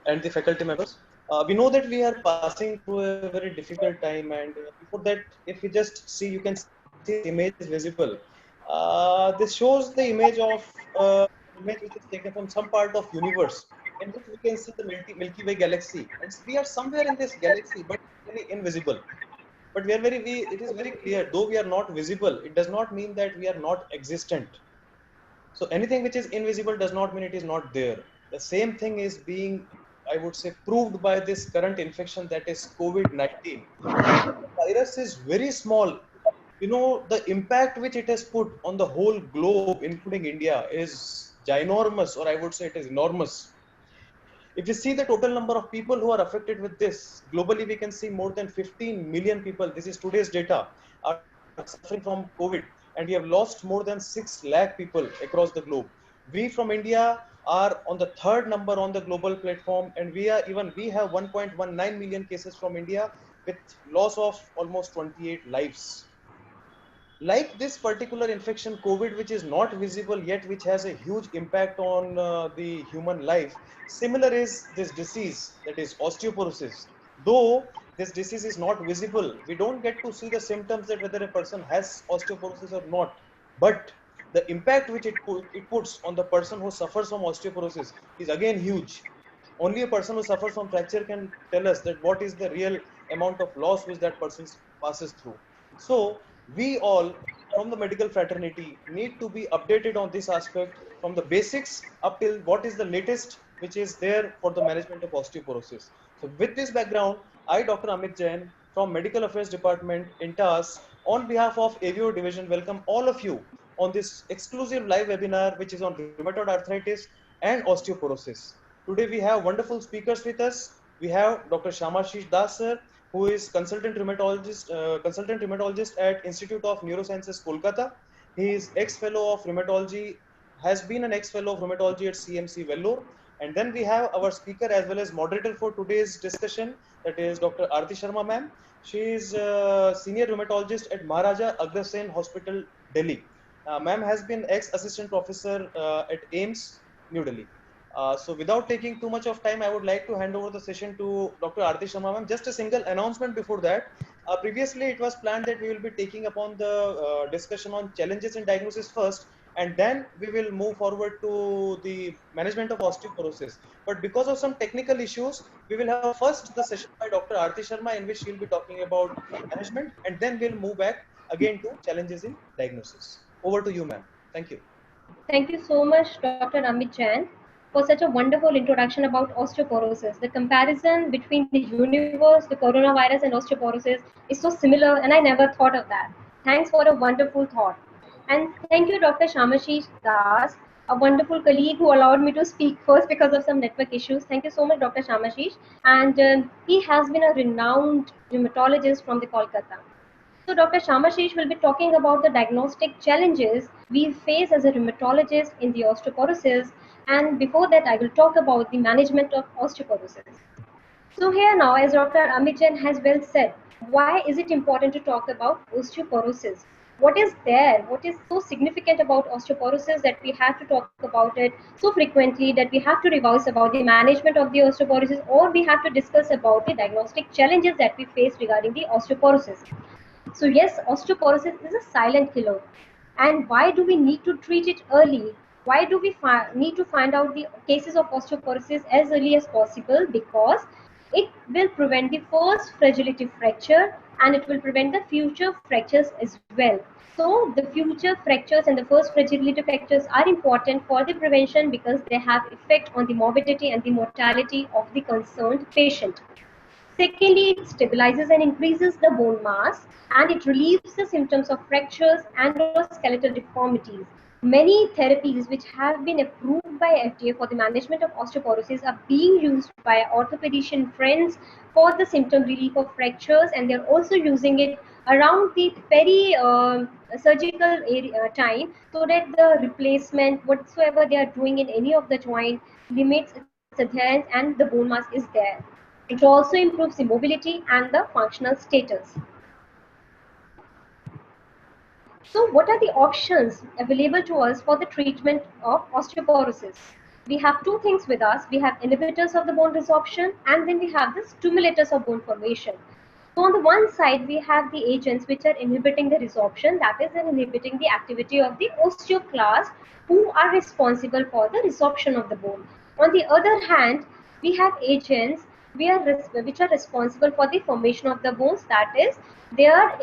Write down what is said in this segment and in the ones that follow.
and the faculty members. We know that we are passing through a very difficult time, and before that, if you just see, you can see this image is visible. This shows the image of image which is taken from some part of universe, in which we can see the Milky Way galaxy, and we are somewhere in this galaxy, but very invisible. But we are very, it is very clear, though we are not visible, it does not mean that we are not existent. So anything which is invisible does not mean it is not there. The same thing is being, I would say, proved by this current infection, that is COVID-19. Though the virus is very small, the impact which it has put on the whole globe, including India, is ginormous, or I would say it is enormous. If you see the total number of people who are affected with this, globally we can see more than 15 million people, this is today's data, are suffering from COVID. And we have lost more than 6 lakh people across the globe. We from India are on the third number on the global platform, and we have 1.19 million cases from India, with loss of almost 28 lives. Like this particular infection, COVID, which is not visible yet, which has a huge impact on the human life, similar is this disease, that is osteoporosis. Though this disease is not visible, we don't get to see the symptoms that whether a person has osteoporosis or not. But the impact which it puts on the person who suffers from osteoporosis is again huge. Only a person who suffers from fracture can tell us that what is the real amount of loss which that person passes through. So we all from the medical fraternity need to be updated on this aspect, from the basics up till what is the latest which is there for the management of osteoporosis. So with this background, I, Dr. Amit Jain from Medical Affairs Department in TAS, on behalf of AVO Division, welcome all of you on this exclusive live webinar which is on rheumatoid arthritis and osteoporosis. Today we have wonderful speakers with us. We have Dr. Shamashish Das sir, who is consultant rheumatologist at Institute of Neurosciences, Kolkata. He is ex-fellow of rheumatology, has been an ex-fellow of rheumatology at CMC Vellore. And then we have our speaker as well as moderator for today's discussion, that is Dr. Aarti Sharma ma'am. She is a senior rheumatologist at Maharaja Agrasen Hospital, Delhi. Ma'am has been ex-assistant professor at AIMS, New Delhi. So without taking too much of time, I would like to hand over the session to Dr. Aarti Sharma ma'am. Just a single announcement before that. Previously, it was planned that we will be taking upon the discussion on challenges in diagnosis first, and then we will move forward to the management of osteoporosis. But because of some technical issues, we will have first the session by Dr. Aarti Sharma, in which she will be talking about management, and then we'll move back again to challenges in diagnosis. Over to you, ma'am. Thank you. Thank you so much, Dr. Amit Jain, for such a wonderful introduction about osteoporosis. The comparison between the universe, the coronavirus, and osteoporosis is so similar, and I never thought of that. Thanks for a wonderful thought. And thank you, Dr. Shamashish Das, a wonderful colleague who allowed me to speak first because of some network issues. Thank you so much, Dr. Shamashish. And he has been a renowned rheumatologist from the Kolkata. So Dr. Shamashish will be talking about the diagnostic challenges we face as a rheumatologist in the osteoporosis, and before that I will talk about the management of osteoporosis. So here now, as Dr. Amit Jain has well said, why is it important to talk about osteoporosis? What is there? What is so significant about osteoporosis that we have to talk about it so frequently, that we have to revise about the management of the osteoporosis, or we have to discuss about the diagnostic challenges that we face regarding the osteoporosis? So yes, osteoporosis is a silent killer. And why do we need to treat it early? Why do we need to find out the cases of osteoporosis as early as possible? Because it will prevent the first fragility fracture, and it will prevent the future fractures as well. So the future fractures and the first fragility fractures are important for the prevention because they have effect on the morbidity and the mortality of the concerned patient. Secondly, it stabilizes and increases the bone mass, and it relieves the symptoms of fractures and or skeletal deformities. Many therapies which have been approved by FDA for the management of osteoporosis are being used by orthopedician friends for the symptom relief of fractures, and they're also using it around the surgical time, so that the replacement whatsoever they are doing in any of the joint limits its adherence and the bone mass is there. It also improves the mobility and the functional status. So what are the options available to us for the treatment of osteoporosis? we have two things with us. We have inhibitors of the bone resorption, and then we have the stimulators of bone formation. So on the one side, we have the agents which are inhibiting the resorption, that is inhibiting the activity of the osteoclasts who are responsible for the resorption of the bone. On the other hand, we have agents which are responsible for the formation of the bones, that is they are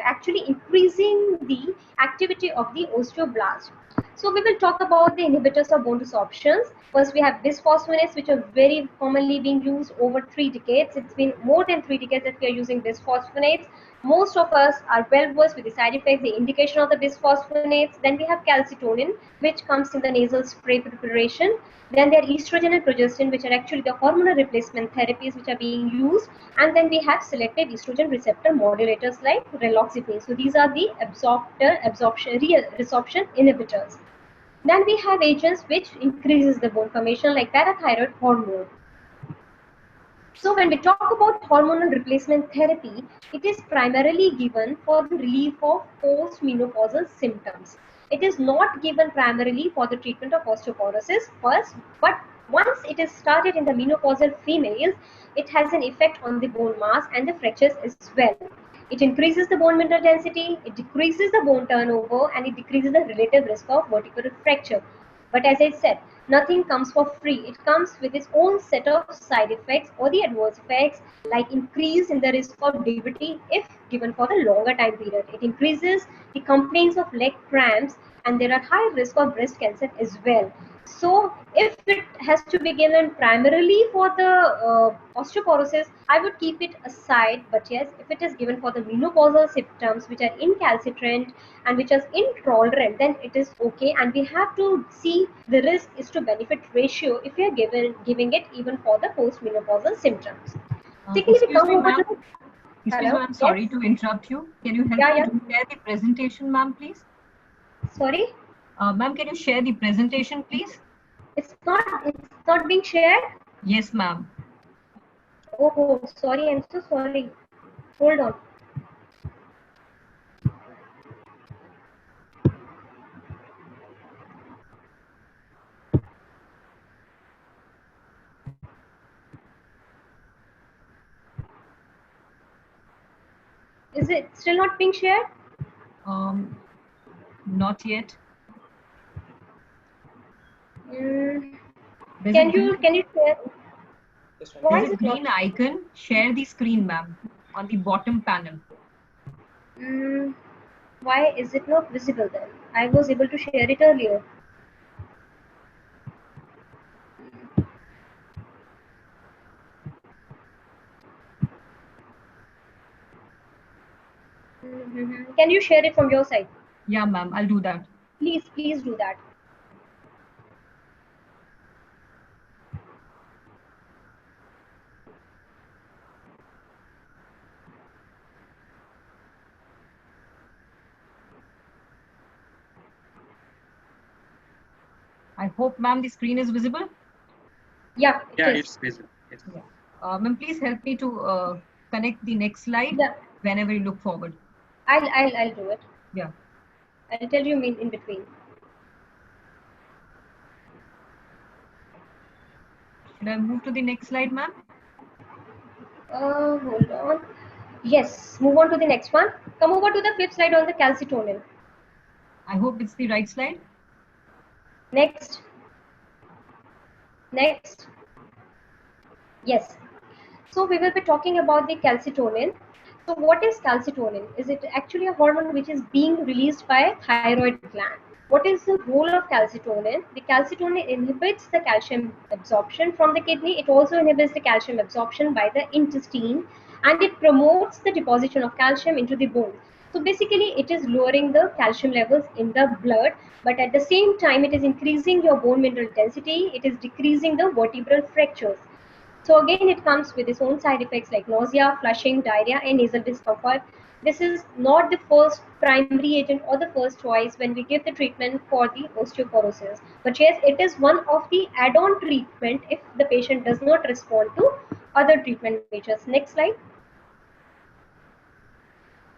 actually increasing the activity of the osteoblast. So we will talk about the inhibitors of bone resorptions. First, we have bisphosphonates, which are very commonly being used over 3 decades. It's been more than 3 decades that we are using bisphosphonates. Most of us are well versed with the side effects, the indication of the bisphosphonates. Then we have calcitonin, which comes in the nasal spray preparation. Then there are estrogen and progesterone, which are actually the hormonal replacement therapies which are being used. And then we have selective estrogen receptor modulators like raloxifene. So these are the resorption inhibitors. Then we have agents which increases the bone formation like parathyroid hormone. So when we talk about hormonal replacement therapy, it is primarily given for the relief of post-menopausal symptoms. It is not given primarily for the treatment of osteoporosis first, but once it is started in the menopausal females, it has an effect on the bone mass and the fractures as well. It increases the bone mineral density, it decreases the bone turnover, and it decreases the relative risk of vertebral fracture. But as I said, nothing comes for free. It comes with its own set of side effects or the adverse effects, like increase in the risk of DVT if given for the longer time period. It increases the complaints of leg cramps, and there are high risk of breast cancer as well. So if it has to be given primarily for the osteoporosis, I would keep it aside. But yes, if it is given for the menopausal symptoms which are incalcitrant and which is intolerant, then it is okay. And we have to see the risk is to benefit ratio if we are giving it even for the postmenopausal symptoms. Secondly, we Excuse come me, over ma'am. to Excuse me, hello. I'm sorry Yes. to interrupt you. Can you help Yeah. me Yeah. to share the presentation, ma'am, please? Sorry. Ma'am, can you share the presentation, please? It's not being shared. Yes, ma'am. Oh, sorry. I'm so sorry. Hold on. Is it still not being shared? Not yet. Mm, There's a can green, you share? Just one Why there's minute. is a it not? green icon. Share the screen, ma'am, on the bottom panel. Mm, why is it not visible then? I was able to share it earlier. Can you share it from your side? Yeah, ma'am, I'll do that. Please do that. I hope, ma'am, the screen is visible. Yeah, it Yeah, is. it's visible. It's Yeah. Ma'am, please help me to connect the next slide Yeah, whenever you look forward. I'll do it. Yeah. I'll tell you in between. Should I move to the next slide, ma'am? Hold on. Yes, move on to the next one. Come over to the flip slide on the calcitonin. I hope it's the right slide. Next. Next. Yes. So we will be talking about the calcitonin. So what is calcitonin? Is it actually a hormone which is being released by thyroid gland? What is the role of calcitonin? The calcitonin inhibits the calcium absorption from the kidney. It also inhibits the calcium absorption by the intestine, and it promotes the deposition of calcium into the bone. So basically it is lowering the calcium levels in the blood, but at the same time it is increasing your bone mineral density. It is decreasing the vertebral fractures. So again, it comes with its own side effects like nausea, flushing, diarrhea, and nasal discomfort. This is not the first primary agent or the first choice when we give the treatment for the osteoporosis. But yes, it is one of the add-on treatment if the patient does not respond to other treatment measures. Next slide.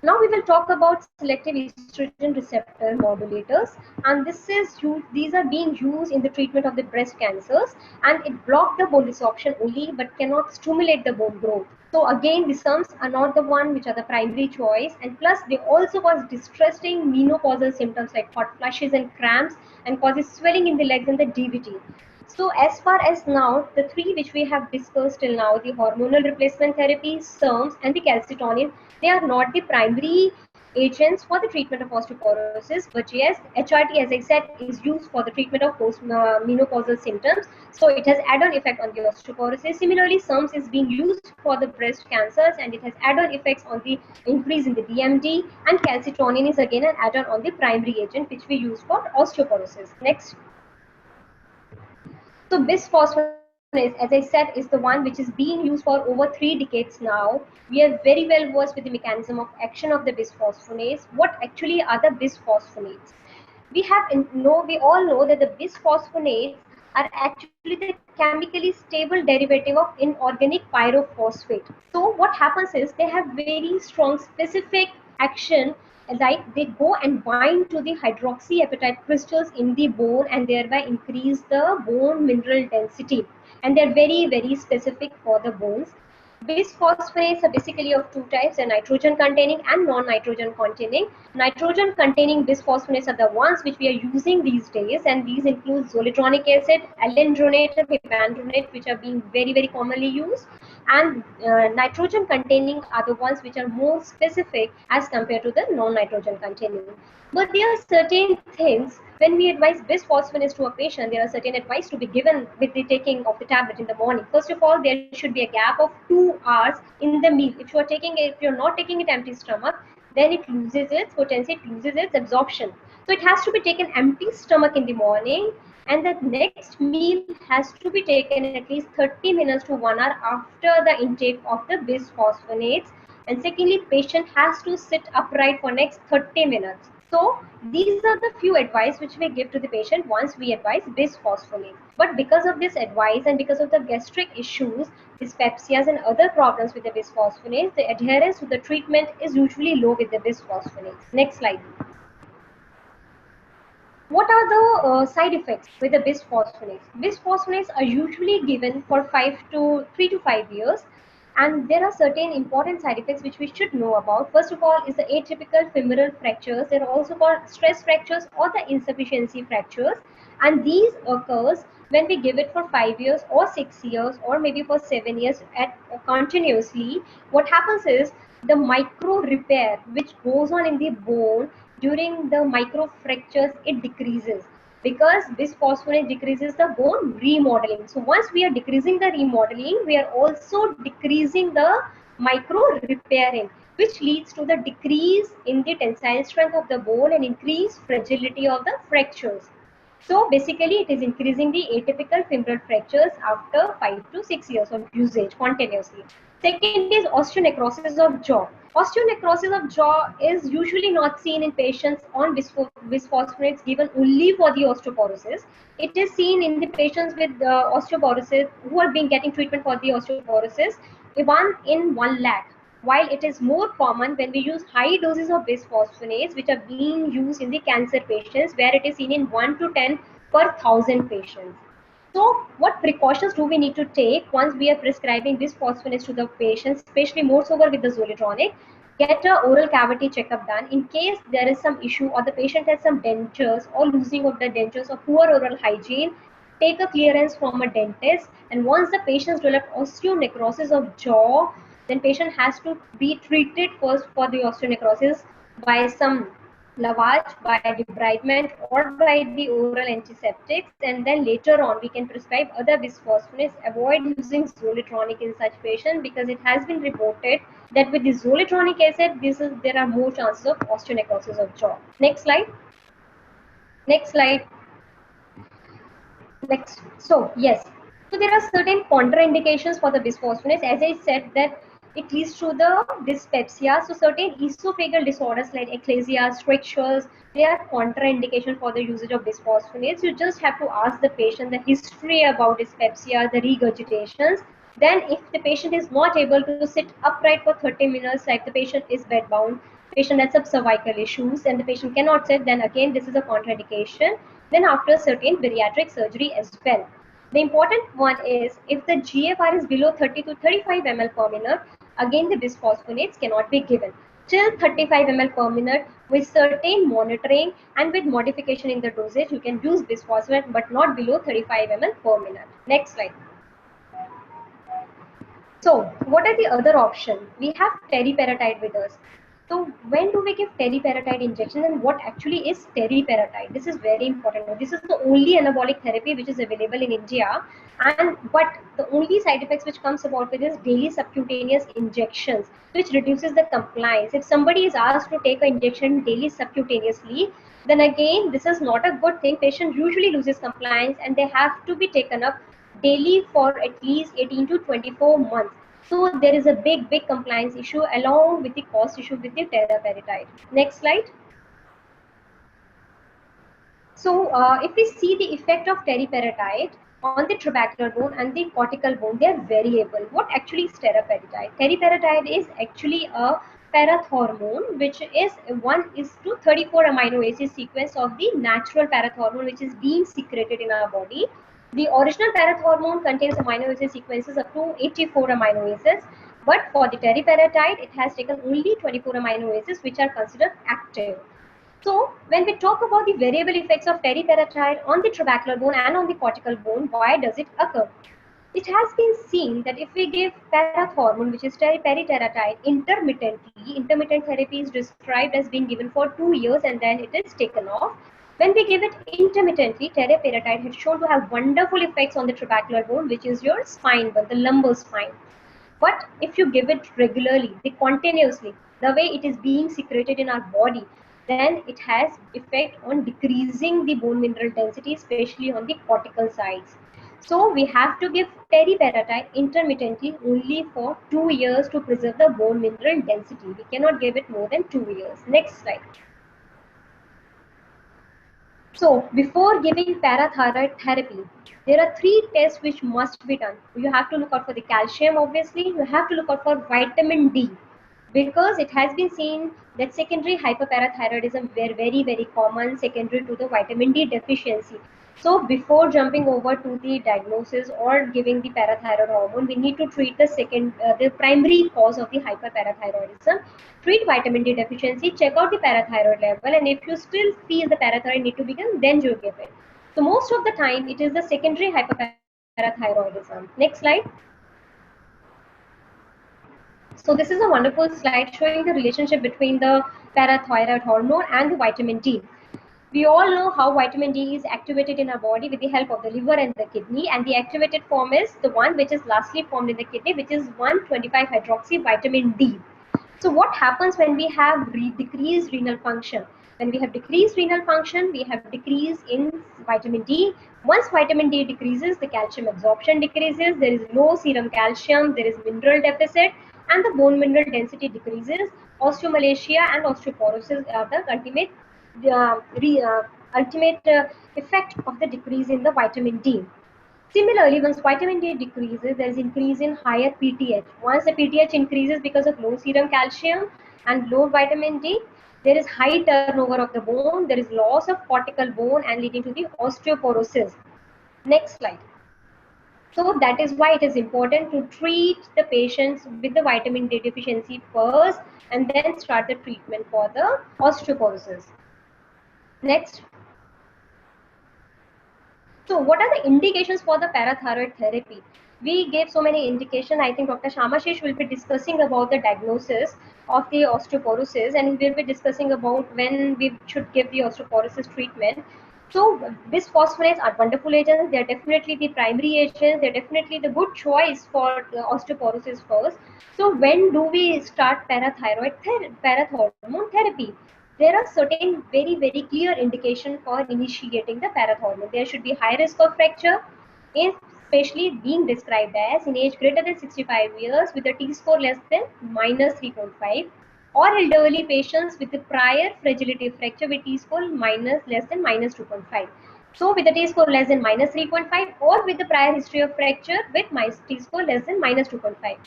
Now we will talk about selective estrogen receptor modulators, and these are being used in the treatment of the breast cancers, and it blocks the bone resorption only but cannot stimulate the bone growth. So again, the SERMs are not the one which are the primary choice, and plus they also cause distressing menopausal symptoms like hot flushes and cramps, and causes swelling in the legs and the DVT. So as far as now, the three which we have discussed till now, the hormonal replacement therapy, SERMs, and the calcitonin, they are not the primary agents for the treatment of osteoporosis, but yes, HRT, as I said, is used for the treatment of post-menopausal symptoms. So it has add-on effect on the osteoporosis. Similarly, SERMs is being used for the breast cancers, and it has add-on effects on the increase in the DMD, and calcitonin is again an add-on on the primary agent which we use for osteoporosis. Next. So bisphosphonate, as I said, is the one which is being used for over 3 decades now. We are very well versed with the mechanism of action of the bisphosphonates. What actually are the bisphosphonates? We all know that the bisphosphonates are actually the chemically stable derivative of inorganic pyrophosphate. So what happens is they have very strong specific action, like they go and bind to the hydroxyapatite crystals in the bone and thereby increase the bone mineral density, and they're very specific for the bones. Bisphosphonates are basically of two types: a nitrogen containing and non-nitrogen containing. Nitrogen containing bisphosphonates are the ones which we are using these days, and these include zoledronic acid, alendronate, and hepandronate, which are being very commonly used. And nitrogen containing are the ones which are more specific as compared to the non-nitrogen containing. But there are certain things when we advise bisphosphonates to a patient. There are certain advice to be given with the taking of the tablet in the morning. First of all, there should be a gap of 2 hours in the meal. If you're not taking it empty stomach, then it loses its potency, it loses its absorption. So it has to be taken empty stomach in the morning, and the next meal has to be taken at least 30 minutes to 1 hour after the intake of the bisphosphonates. And secondly, patient has to sit upright for next 30 minutes. So these are the few advice which we give to the patient once we advise bisphosphonates. But because of this advice and because of the gastric issues, dyspepsias and other problems with the bisphosphonates, the adherence to the treatment is usually low with the bisphosphonates. Next slide. What are the side effects with the bisphosphonates? Bisphosphonates are usually given for 3 to 5 years, and there are certain important side effects which we should know about. First of all is the atypical femoral fractures. They are also called stress fractures or the insufficiency fractures, and these occurs when we give it for 5 years or 6 years or maybe for 7 years continuously. What happens is the micro repair which goes on in the bone during the micro fractures, it decreases, because bisphosphonate decreases the bone remodeling. So once we are decreasing the remodeling, we are also decreasing the micro repairing, which leads to the decrease in the tensile strength of the bone and increased fragility of the fractures. So basically it is increasing the atypical femoral fractures after 5 to 6 years of usage continuously. Second is osteonecrosis of jaw. Osteonecrosis of jaw is usually not seen in patients on bisphosphonates given only for the osteoporosis. It is seen in the patients with osteoporosis who are being getting treatment for the osteoporosis, 1 in 1 lakh. While it is more common when we use high doses of bisphosphonates, which are being used in the cancer patients, where it is seen in 1 to 10 per 1,000 patients. So what precautions do we need to take once we are prescribing bisphosphonates to the patients, especially more so with the zoledronic? Get a oral cavity checkup done in case there is some issue or the patient has some dentures or losing of the dentures or poor oral hygiene. Take a clearance from a dentist, and once the patient develops osteonecrosis of jaw, then patient has to be treated first for the osteonecrosis by some lavage, by debridement, or by the oral antiseptics, and then later on we can prescribe other bisphosphonates. Avoid using zoledronic in such patients because it has been reported that with the zoledronic acid, there are more chances of osteonecrosis of jaw. Next slide. Next slide. Next. So yes, so there are certain contraindications for the bisphosphonates. As I said that it leads to the dyspepsia. So certain esophageal disorders like eclasia, strictures, they are contraindication for the usage of bisphosphonates. You just have to ask the patient the history about dyspepsia, the regurgitations. Then if the patient is not able to sit upright for 30 minutes, like the patient is bedbound, patient has subcervical issues and the patient cannot sit, then again this is a contraindication. Then after certain bariatric surgery as well. The important one is if the GFR is below 30 to 35 ml per minute, again the bisphosphonates cannot be given. Till 35 ml per minute, with certain monitoring and with modification in the dosage, you can use bisphosphonate, but not below 35 ml per minute. Next slide. So what are the other options? We have teriparatide with us. So when do we give teriparatide injection and what actually is teriparatide? This is very important. This is the only anabolic therapy which is available in India, and but the only side effects which comes about with is daily subcutaneous injections, which reduces the compliance. If somebody is asked to take an injection daily subcutaneously, then again this is not a good thing. Patient usually loses compliance and they have to be taken up daily for at least 18 to 24 months. So there is a big compliance issue along with the cost issue with the teriparatide. Next slide. So if we see the effect of teriparatide on the trabecular bone and the cortical bone, they are variable. What actually is teriparatide? Teriparatide is actually a parathormone, which is 1:34 amino acid sequence of the natural parathormone which is being secreted in our body. The original parathormone contains amino acid sequences up to 84 amino acids, but for the teriparatide, it has taken only 24 amino acids which are considered active. So when we talk about the variable effects of teriparatide on the trabecular bone and on the cortical bone, why does it occur? It has been seen that if we give parathormone, which is teriparatide, intermittently, intermittent therapy is described as being given for 2 years and then it is taken off. When we give it intermittently, teriparatide has shown to have wonderful effects on the trabecular bone, which is your spine bone, the lumbar spine. But if you give it regularly, continuously, the way it is being secreted in our body, then it has effect on decreasing the bone mineral density, especially on the cortical sides. So we have to give teriparatide intermittently only for 2 years to preserve the bone mineral density. We cannot give it more than 2 years. Next slide. So before giving parathyroid therapy, there are 3 tests which must be done. You have to look out for the calcium, obviously. You have to look out for vitamin D, because it has been seen that secondary hyperparathyroidism were very common secondary to the vitamin D deficiency. So before jumping over to the diagnosis or giving the parathyroid hormone, we need to treat the primary cause of the hyperparathyroidism. Treat vitamin D deficiency, check out the parathyroid level, and if you still feel the parathyroid need to be given, then you give it. So most of the time, it is the secondary hyperparathyroidism. Next slide. So this is a wonderful slide showing the relationship between the parathyroid hormone and the vitamin D. We all know how vitamin D is activated in our body with the help of the liver and the kidney, and the activated form is the one which is lastly formed in the kidney, which is 1,25-hydroxy vitamin D. So what happens when we have decreased renal function? When we have decreased renal function, we have decrease in vitamin D. Once vitamin D decreases, the calcium absorption decreases, there is low serum calcium, there is mineral deficit, and the bone mineral density decreases. Osteomalacia and osteoporosis are the ultimate effect of the decrease in the vitamin D. Similarly, once vitamin D decreases, there is increase in higher PTH. Once the PTH increases because of low serum calcium and low vitamin D, there is high turnover of the bone, there is loss of cortical bone and leading to the osteoporosis. Next slide. So that is why it is important to treat the patients with the vitamin D deficiency first and then start the treatment for the osteoporosis. Next. So what are the indications for the parathyroid therapy? We gave so many indications. I think Dr. Shamashish will be discussing about the diagnosis of the osteoporosis, and he will be discussing about when we should give the osteoporosis treatment. So bisphosphonates are wonderful agents. They are definitely the primary agents. They are definitely the good choice for the osteoporosis first. So when do we start parathormone therapy? There are certain very clear indication for initiating the parathormone. There should be high risk of fracture, especially being described as in age greater than 65 years with a T-score less than -3.5, or elderly patients with a prior fragility fracture with T-score less than -2.5. So with a T-score less than -3.5 or with the prior history of fracture with T-score less than -2.5.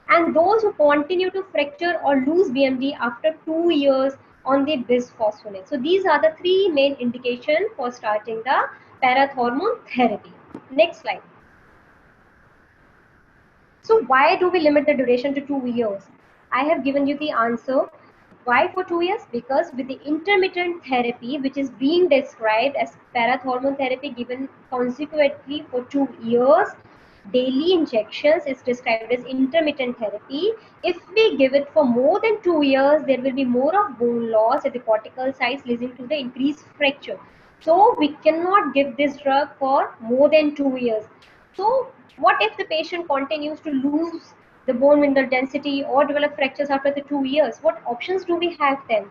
and those who continue to fracture or lose BMD after 2 years on the bisphosphonate. So these are the three main indications for starting the parathormone therapy. Next slide. So why do we limit the duration to 2 years? I have given you the answer. Why for 2 years? Because with the intermittent therapy, which is being described as parathormone therapy given consequently for 2 years, daily injections is described as intermittent therapy. If we give it for more than 2 years, there will be more of bone loss at the cortical sites, leading to the increased fracture. So we cannot give this drug for more than 2 years. So what if the patient continues to lose the bone mineral density or develop fractures after the 2 years? What options do we have then?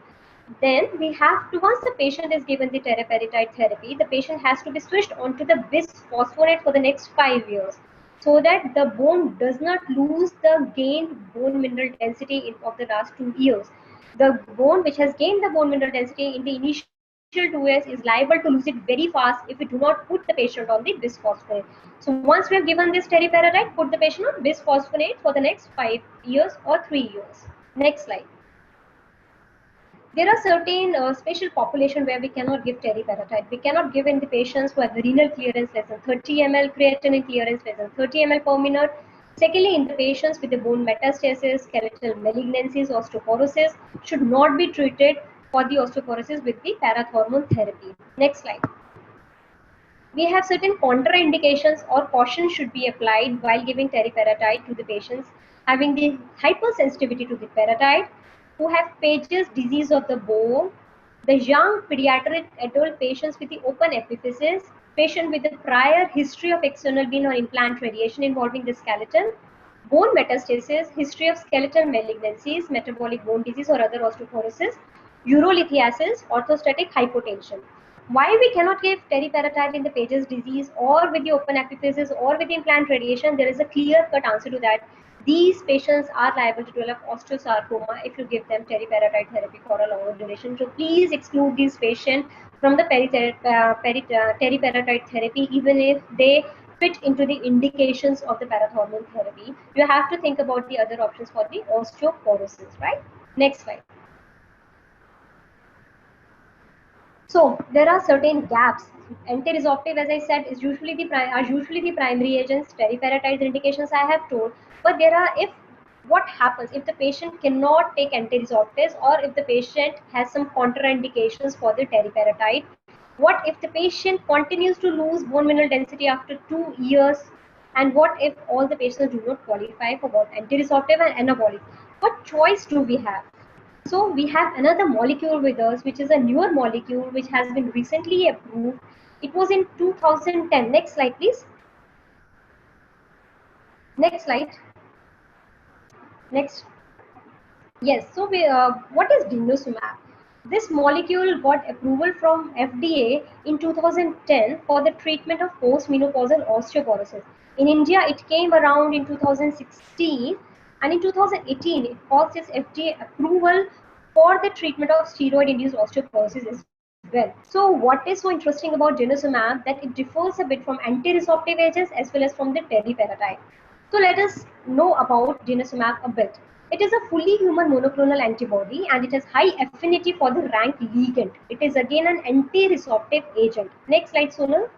Then we have to, once the patient is given the teriparatide therapy, the patient has to be switched onto the bisphosphonate for the next 5 years, so that the bone does not lose the gained bone mineral density of the last 2 years. The bone which has gained the bone mineral density in the initial 2 years is liable to lose it very fast if we do not put the patient on the bisphosphonate. So once we have given this teriparatide, put the patient on bisphosphonate for the next 5 years or 3 years. Next slide. There are certain special population where we cannot give teriparatide. We cannot give in the patients who have the renal clearance less than 30 ml, creatinine clearance less than 30 ml per minute. Secondly, in the patients with the bone metastasis, skeletal malignancies, osteoporosis should not be treated for the osteoporosis with the parathormone therapy. Next slide. We have certain contraindications or caution should be applied while giving teriparatide to the patients having the hypersensitivity to the paratide, who have Paget's disease of the bone, the young pediatric adult patients with the open epiphysis, patient with a prior history of external beam or implant radiation involving the skeleton, bone metastasis, history of skeletal malignancies, metabolic bone disease or other osteoporosis, urolithiasis, orthostatic hypotension. Why we cannot give teriparatide in the Paget's disease or with the open epiphysis or with the implant radiation? There is a clear-cut answer to that. These patients are liable to develop osteosarcoma if you give them teriparatide therapy for a longer duration. So please exclude these patients from the teriparatide therapy, even if they fit into the indications of the parathormone therapy. You have to think about the other options for the osteoporosis, right? Next slide. So there are certain gaps. Anti-resorptive, as I said, is usually the primary agents. Teriparatide indications I have told, but there are, if what happens if the patient cannot take anti-resorptives, or if the patient has some contraindications for the teriparatide? What if the patient continues to lose bone mineral density after 2 years? And what if all the patients do not qualify for both anti-resorptive and anabolic? What choice do we have? So we have another molecule with us, which is a newer molecule which has been recently approved. It was in 2010. Next slide, please. Next slide. Next. Yes. So what is denosumab? This molecule got approval from FDA in 2010 for the treatment of postmenopausal osteoporosis. In India, it came around in 2016, and in 2018, it got its FDA approval for the treatment of steroid-induced osteoporosis as well. So what is so interesting about denosumab, that it differs a bit from anti-resorptive agents as well as from the teriparatide. So let us know about denosumab a bit. It is a fully human monoclonal antibody, and it has high affinity for the rank ligand. It is again an anti-resorptive agent. Next slide, Sonal.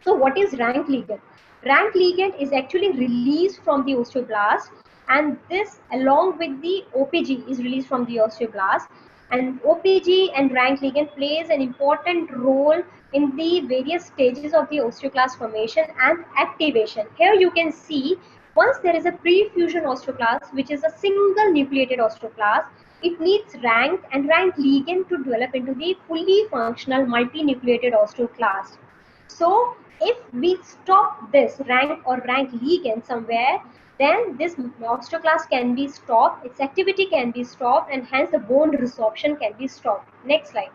So what is rank ligand? Rank ligand is actually released from the osteoblast, and this along with the OPG is released from the osteoblast, and OPG and rank ligand plays an important role in the various stages of the osteoclast formation and activation. Here you can see, once there is a pre-fusion osteoclast, which is a single nucleated osteoclast, it needs rank and rank ligand to develop into the fully functional multinucleated osteoclast. So if we stop this rank or rank ligand somewhere, then this osteoclast can be stopped, its activity can be stopped, and hence the bone resorption can be stopped. Next slide.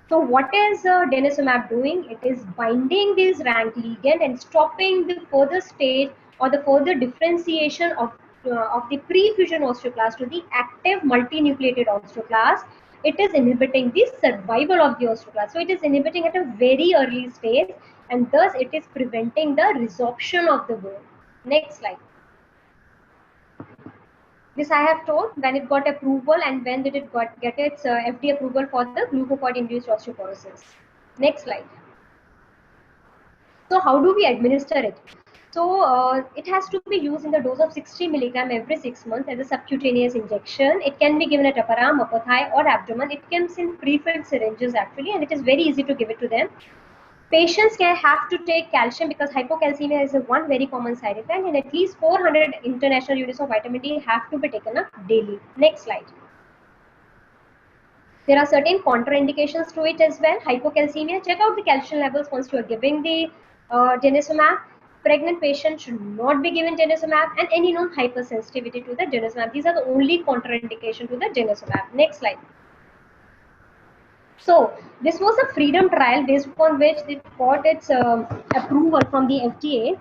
So what is denosumab doing? It is binding this rank ligand and stopping the further stage or the further differentiation of the pre-fusion osteoclast to the active multinucleated osteoclast. It is inhibiting the survival of the osteoclast. So it is inhibiting at a very early stage, and thus it is preventing the resorption of the bone. Next slide. This I have told when it got approval and when did it get its FDA approval for the glucocorticoid-induced osteoporosis. Next slide. So how do we administer it? So it has to be used in the dose of 60 milligram every 6 months as a subcutaneous injection. It can be given at upper arm, upper thigh or abdomen. It comes in pre-filled syringes actually, and it is very easy to give it to them. Patients can have to take calcium because hypocalcemia is one very common side effect, and at least 400 international units of vitamin D have to be taken up daily. Next slide. There are certain contraindications to it as well. Hypocalcemia, check out the calcium levels once you are giving the denosumab. Pregnant patients should not be given denosumab, and any known hypersensitivity to the denosumab. These are the only contraindication to the denosumab. Next slide. So this was a freedom trial based upon which it got its approval from the FDA.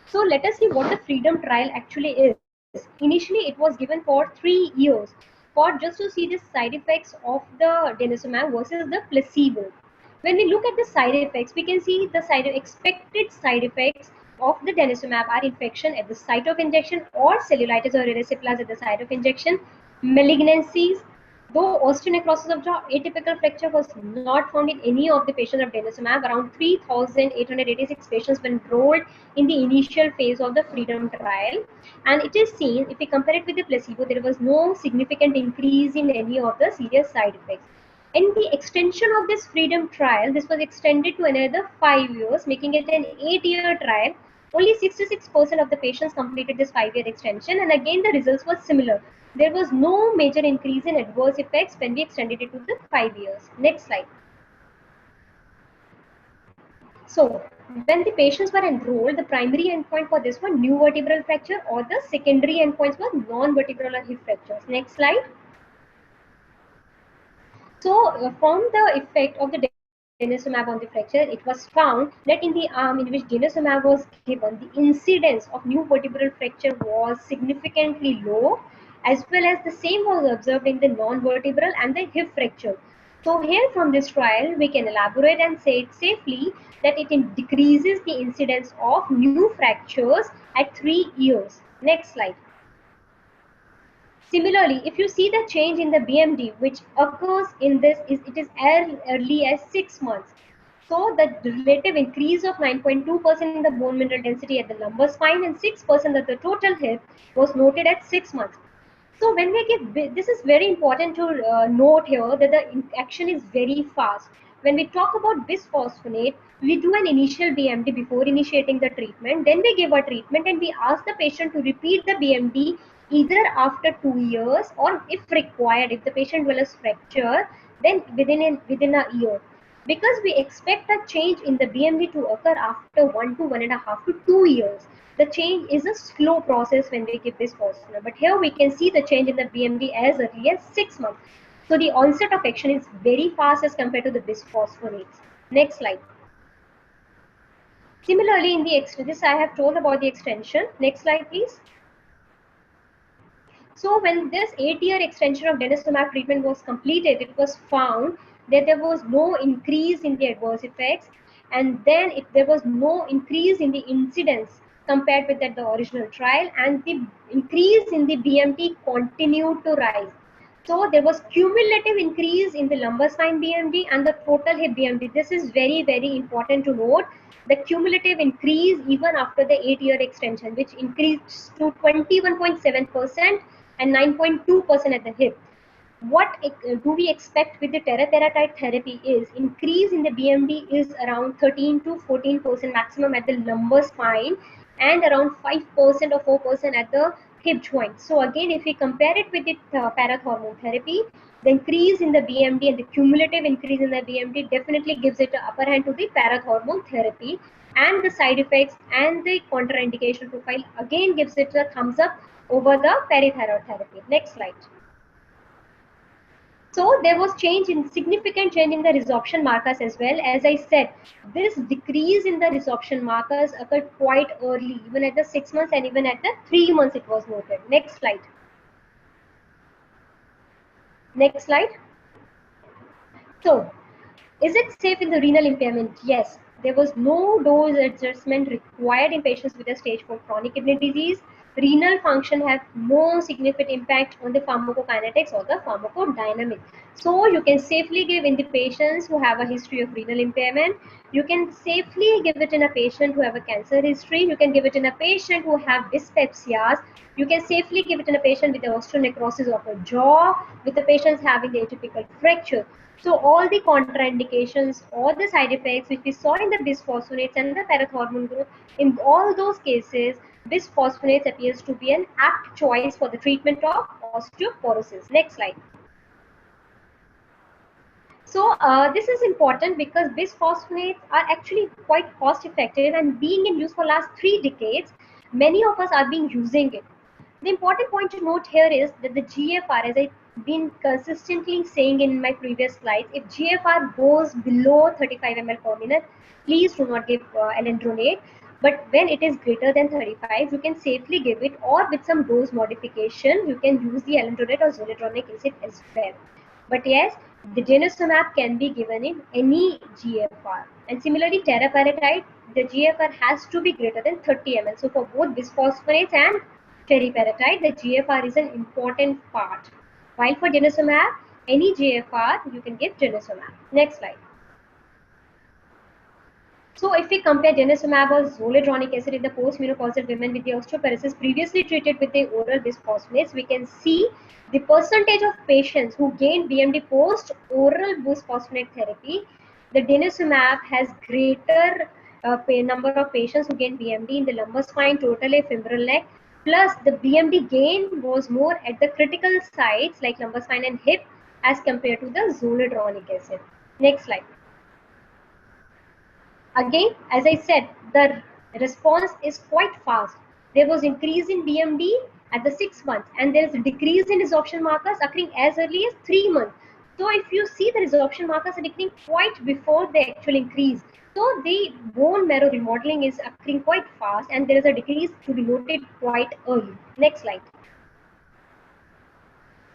So let us see what the freedom trial actually is. Initially, it was given for 3 years for just to see the side effects of the denosumab versus the placebo. When we look at the side effects, we can see the expected side effects of the denosumab are infection at the site of injection or cellulitis or erysipelas at the site of injection, malignancies. Though osteonecrosis of jaw atypical fracture was not found in any of the patients of denosumab, around 3,886 patients were enrolled in the initial phase of the freedom trial, and it is seen if we compare it with the placebo, there was no significant increase in any of the serious side effects. In the extension of this freedom trial, this was extended to another 5 years, making it an 8-year trial. Only 66% of the patients completed this 5-year extension, and again the results were similar. There was no major increase in adverse effects when we extended it to the 5 years. Next slide. So when the patients were enrolled, the primary endpoint for this was new vertebral fracture, or the secondary endpoints were non-vertebral or hip fractures. Next slide. So from the effect of the denosumab on the fracture, it was found that in the arm in which denosumab was given, the incidence of new vertebral fracture was significantly low, as well as the same was observed in the non-vertebral and the hip fracture. So here from this trial, we can elaborate and say it safely that it decreases the incidence of new fractures at 3 years. Next slide. Similarly, if you see the change in the BMD, which occurs in this, it is as early as 6 months. So the relative increase of 9.2% in the bone mineral density at the lumbar spine and 6% of the total hip was noted at 6 months. So when we give, this is very important to note here that the action is very fast. When we talk about bisphosphonate, we do an initial BMD before initiating the treatment. Then we give a treatment and we ask the patient to repeat the BMD either after 2 years or if required, if the patient develops fracture, then within a year. Because we expect a change in the BMD to occur after 1 to 1.5 to 2 years. The change is a slow process when we give bisphosphonate, but here we can see the change in the BMD as early as 6 months. So the onset of action is very fast as compared to the bisphosphonates. Next slide. Similarly, in the this I have told about the extension. Next slide, please. So when this 8-year extension of denosumab treatment was completed, it was found that there was no increase in the adverse effects, and then there was no increase in the incidence compared with the original trial, and the increase in the BMD continued to rise. So there was cumulative increase in the lumbar spine BMD and the total hip BMD. This is very, very important to note. The cumulative increase even after the 8-year extension, which increased to 21.7% and 9.2% at the hip. What do we expect with the teriparatide therapy is increase in the BMD is around 13 to 14% maximum at the lumbar spine and around 5% or 4% at the hip joint. So again, if we compare it with the parathormone therapy, the increase in the BMD and the cumulative increase in the BMD definitely gives it an upper hand to the parathormone therapy, and the side effects and the contraindication profile again gives it a thumbs up over the parathyroid therapy. Next slide. So there was significant change in the resorption markers as well. As I said, this decrease in the resorption markers occurred quite early, even at the 6 months and even at the 3 months it was noted. Next slide. Next slide. So, is it safe in the renal impairment? Yes. There was no dose adjustment required in patients with a stage 4 chronic kidney disease. renal function have no significant impact on the pharmacokinetics or the pharmacodynamics. So you can safely give in the patients who have a history of renal impairment. You can safely give it in a patient who have a cancer history. You can give it in a patient who have dyspepsias. You can safely give it in a patient with the osteonecrosis of a jaw, with the patients having the atypical fracture. So all the contraindications or the side effects which we saw in the bisphosphonates and the parathormone group, in all those cases, bisphosphonates appears to be an apt choice for the treatment of osteoporosis. Next slide. So this is important because bisphosphonates are actually quite cost effective and being in use for last 3 decades, many of us are being using it. The important point to note here is that the GFR, as I've been consistently saying in my previous slides, if GFR goes below 35 ml per minute, please do not give alendronate. But when it is greater than 35, you can safely give it, or with some dose modification, you can use the alendronate or zoledronic acid as well. But yes, the denosumab can be given in any GFR. And similarly, teriparatide, the GFR has to be greater than 30 ml. So for both bisphosphonates and teriparatide, the GFR is an important part. While for denosumab, any GFR, you can give denosumab. Next slide. So if we compare denosumab or zoledronic acid in the post-menopausal women with the osteoporosis previously treated with the oral bisphosphonates, we can see the percentage of patients who gained BMD post-oral bisphosphonate therapy. The denosumab has greater number of patients who gained BMD in the lumbar spine, total femoral neck, plus the BMD gain was more at the critical sites like lumbar spine and hip as compared to the zoledronic acid. Next slide. Again, as I said, the response is quite fast. There was increase in BMD at the 6 months, and there is a decrease in resorption markers occurring as early as 3 months. So if you see, the resorption markers are decreasing quite before the actual increase. So the bone marrow remodeling is occurring quite fast, and there is a decrease to be noted quite early. Next slide.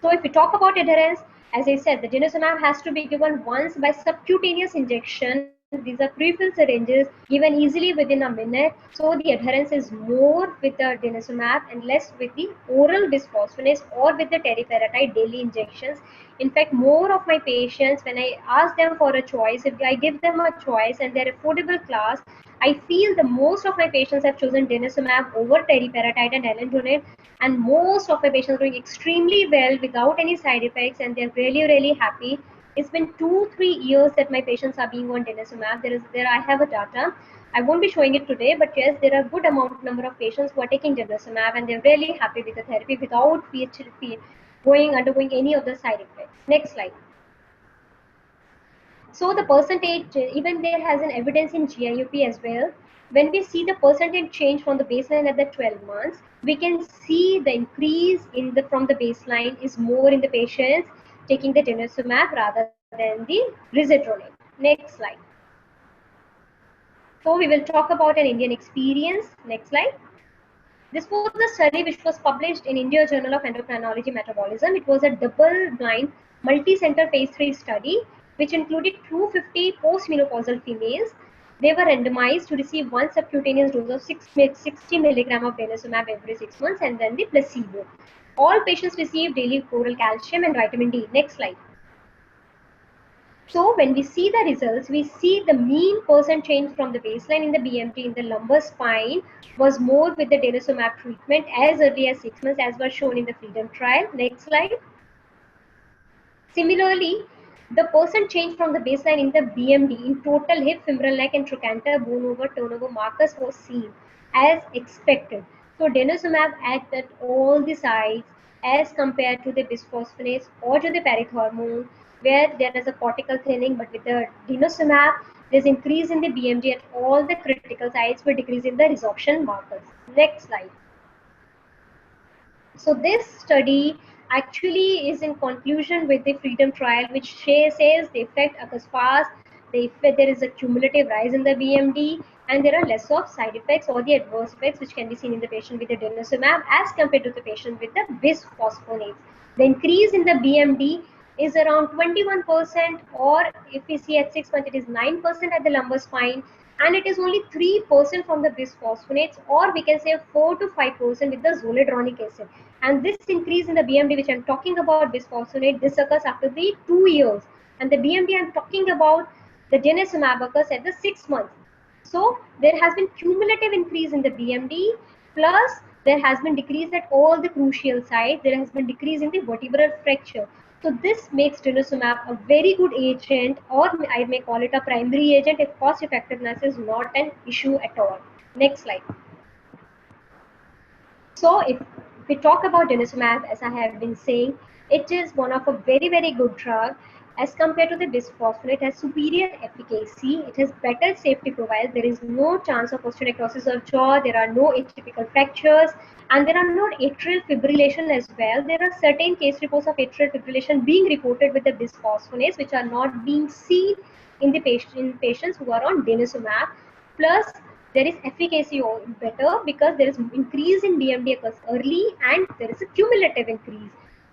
So if we talk about adherence, as I said, the denosumab has to be given once by subcutaneous injection. These are pre-filled syringes given easily within a minute. So the adherence is more with the denosumab and less with the oral bisphosphonates or with the teriparatide daily injections. In fact, more of my patients, when I ask them for a choice, if I give them a choice and they're affordable class, I feel the most of my patients have chosen denosumab over teriparatide and alendronate, and most of my patients are doing extremely well without any side effects, and they're really happy. It's been 2-3 years that my patients are being on denosumab. I have a data. I won't be showing it today, but yes, there are a good number of patients who are taking denosumab and they're really happy with the therapy without undergoing any of the side effects. Next slide. So the percentage, even there has an evidence in GIUP as well. When we see the percentage change from the baseline at the 12 months, we can see the increase in from the baseline is more in the patients taking the denosumab rather than the risedronate. Next slide. So we will talk about an Indian experience. Next slide. This was a study which was published in India Journal of Endocrinology Metabolism. It was a double-blind, multi-center phase 3 study which included 250 post-menopausal females. They were randomized to receive one subcutaneous dose of 60 milligram of denosumab every 6 months and then the placebo. All patients received daily oral calcium and vitamin D. Next slide. So when we see the results, we see the mean % change from the baseline in the BMT in the lumbar spine was more with the denosumab treatment as early as 6 months, as was shown in the Freedom trial. Next slide. Similarly, the % change from the baseline in the BMD in total hip, femoral neck and trochanter bone over turnover markers was seen as expected. So denosumab acted at all the sites as compared to the bisphosphonates or to the parathormone, where there is a cortical thinning, but with the denosumab, there's increase in the BMD at all the critical sites with decrease in the resorption markers. Next slide. So this study actually is in conclusion with the Freedom trial, which says the effect occurs fast, there is a cumulative rise in the BMD, and there are less of side effects or the adverse effects which can be seen in the patient with the denosumab as compared to the patient with the bisphosphonates. The increase in the BMD is around 21%, or if we see at 6 months, it is 9% at the lumbar spine, and it is only 3% from the bisphosphonates, or we can say 4 to 5% with the zoledronic acid. And this increase in the BMD, which I'm talking about bisphosphonate, this occurs after the 2 years, and the BMD I'm talking about, the denosumab, occurs at the 6 months. So there has been cumulative increase in the BMD, plus there has been decrease at all the crucial sites. There has been decrease in the vertebral fracture. So this makes denosumab a very good agent, or I may call it a primary agent if cost effectiveness is not an issue at all. Next slide. So if we talk about denosumab, as I have been saying, it is one of a very good drug. As compared to the bisphosphonate, it has superior efficacy, it has better safety profile, there is no chance of osteonecrosis of jaw, there are no atypical fractures, and there are no atrial fibrillation as well. There are certain case reports of atrial fibrillation being reported with the bisphosphonates, which are not being seen in the patients who are on denosumab. Plus, there is efficacy better because there is increase in BMD occurs early and there is a cumulative increase.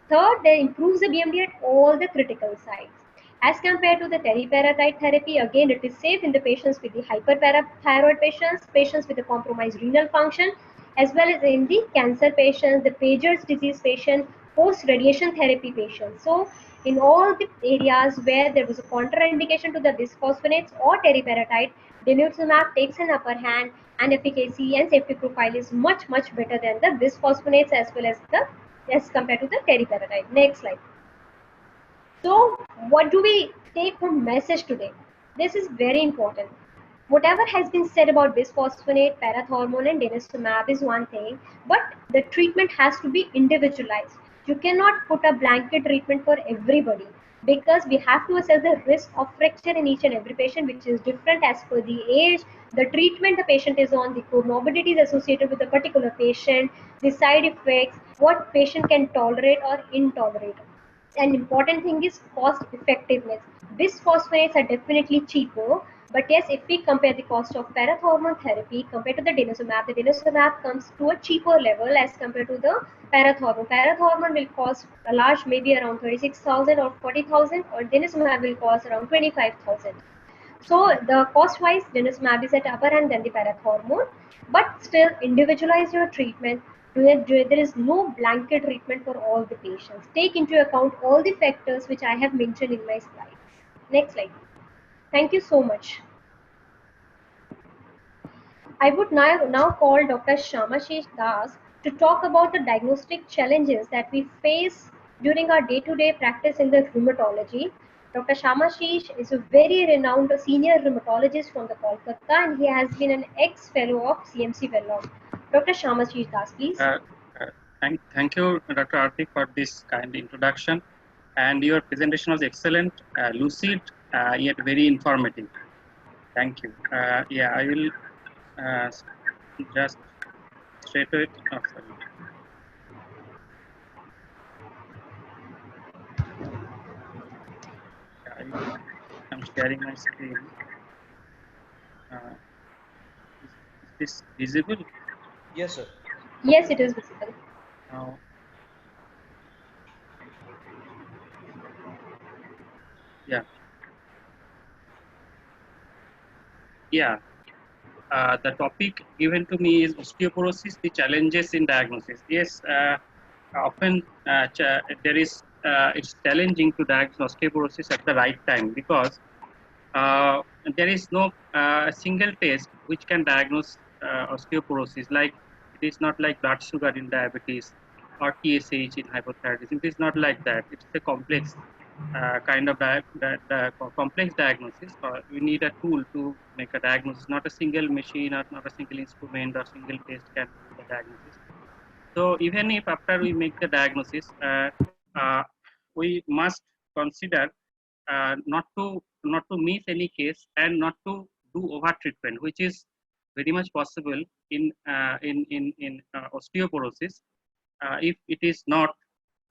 Third, there improves the BMD at all the critical sites. As compared to the teriparatide therapy, again it is safe in the patients with the hyperparathyroid patients, patients with a compromised renal function, as well as in the cancer patients, the Paget's disease patient, post-radiation therapy patients. So in all the areas where there was a contraindication to the bisphosphonates or teriparatide, denosumab takes an upper hand, and efficacy and safety profile is much better than the bisphosphonates as compared to the teriparatide. Next slide. So what do we take home message today? This is very important. Whatever has been said about bisphosphonate, parathormone and denosumab is one thing, but the treatment has to be individualized. You cannot put a blanket treatment for everybody, because we have to assess the risk of fracture in each and every patient, which is different as per the age, the treatment the patient is on, the comorbidities associated with the particular patient, the side effects, what patient can tolerate or intolerate. An important thing is cost effectiveness. Bisphosphonates are definitely cheaper, but yes, if we compare the cost of parathormone therapy compared to the denosumab comes to a cheaper level as compared to the parathormone. Parathormone will cost a large, maybe around 36,000 or 40,000, or denosumab will cost around 25,000. So the cost-wise, denosumab is at upper hand than the parathormone, but still individualize your treatment. There is no blanket treatment for all the patients. Take into account all the factors which I have mentioned in my slide. Next slide. Thank you so much. I would now call Dr. Shamashish Das to talk about the diagnostic challenges that we face during our day-to-day practice in the rheumatology. Dr. Shamashish is a very renowned senior rheumatologist from the Kolkata, and he has been an ex-fellow of CMC Vellore. Dr. Shamashish Das, please. Thank you, Dr. Arti, for this kind introduction. And your presentation was excellent, lucid, yet very informative. Thank you. Yeah, I will just straight to it. Oh, sorry. I'm sharing my screen. Is this visible? Yes, sir. Yes, it is visible. Yeah. Yeah. The topic given to me is osteoporosis, the challenges in diagnosis. Yes, often there is it's challenging to diagnose osteoporosis at the right time, because there is no single test which can diagnose osteoporosis. Like, it is not like blood sugar in diabetes or TSH in hypothyroidism. It is not like that. It's a complex kind of complex diagnosis. We need a tool to make a diagnosis, not a single machine or not a single instrument or single test can do the diagnosis. So even if after we make the diagnosis, we must consider not to miss any case and not to do over treatment, which is very much possible in osteoporosis if it is not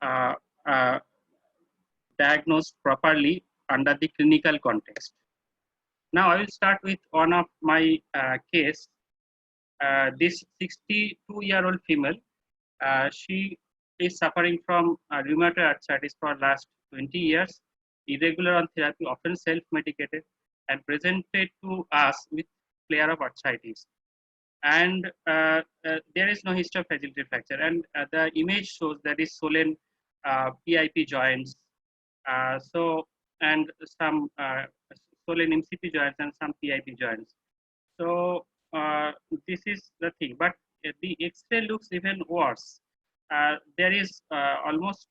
uh, uh, diagnosed properly under the clinical context. Now I will start with one of my case. This 62-year-old female, she is suffering from rheumatoid arthritis for last 20 years, irregular on therapy, often self-medicated, and presented to us with flare of arthritis. And there is no history of fragility fracture. And the image shows that is swollen PIP joints. So and some swollen MCP joints and some PIP joints. So this is the thing, but the X-ray looks even worse. There is almost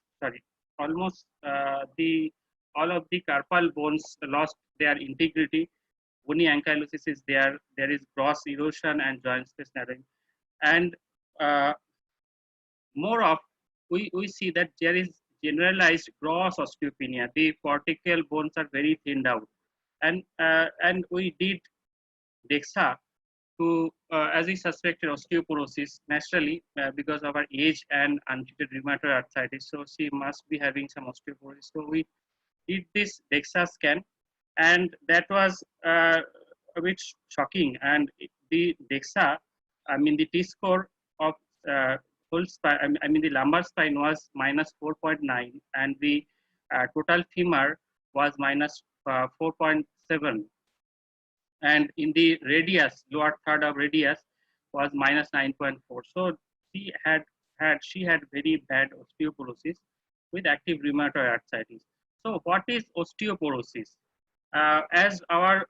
the all of the carpal bones lost their integrity. Bony ankylosis is there. There is gross erosion and joint space narrowing, and uh, more of we see that there is generalized gross osteopenia. The cortical bones are very thinned out, and we did DEXA to, as we suspected osteoporosis naturally because of her age and untreated rheumatoid arthritis. So she must be having some osteoporosis. So we did this DEXA scan, and that was a bit shocking. And the DEXA, I mean the T score of full spine, I mean the lumbar spine was minus 4.9, and the total femur was minus 4.7. And in the radius, lower third of radius was minus 9.4. So she had very bad osteoporosis with active rheumatoid arthritis. So what is osteoporosis? As our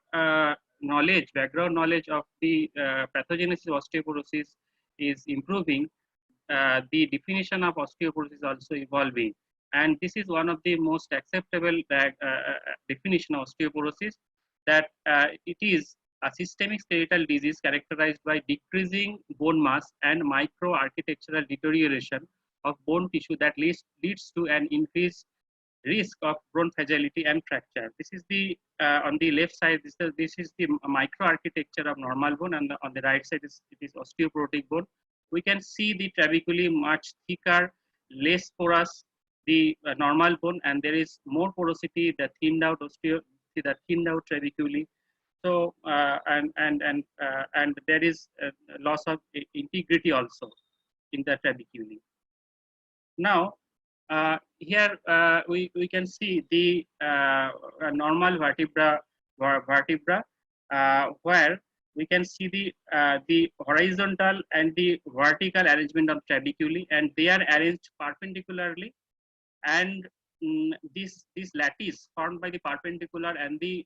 background knowledge of the pathogenesis of osteoporosis is improving, the definition of osteoporosis is also evolving. And this is one of the most acceptable definition of osteoporosis, that it is a systemic skeletal disease characterized by decreasing bone mass and microarchitectural deterioration of bone tissue that leads to an increased risk of bone fragility and fracture. This is the on the left side. This is the microarchitecture of normal bone, and on the right side it is osteoporotic bone. We can see the trabeculae much thicker, less porous, the normal bone, and there is more porosity, the thinned out trabeculae. So and there is loss of integrity also in the trabeculae. Now here we can see the normal vertebra where we can see the horizontal and the vertical arrangement of trabeculae, and they are arranged perpendicularly, and this lattice formed by the perpendicular and the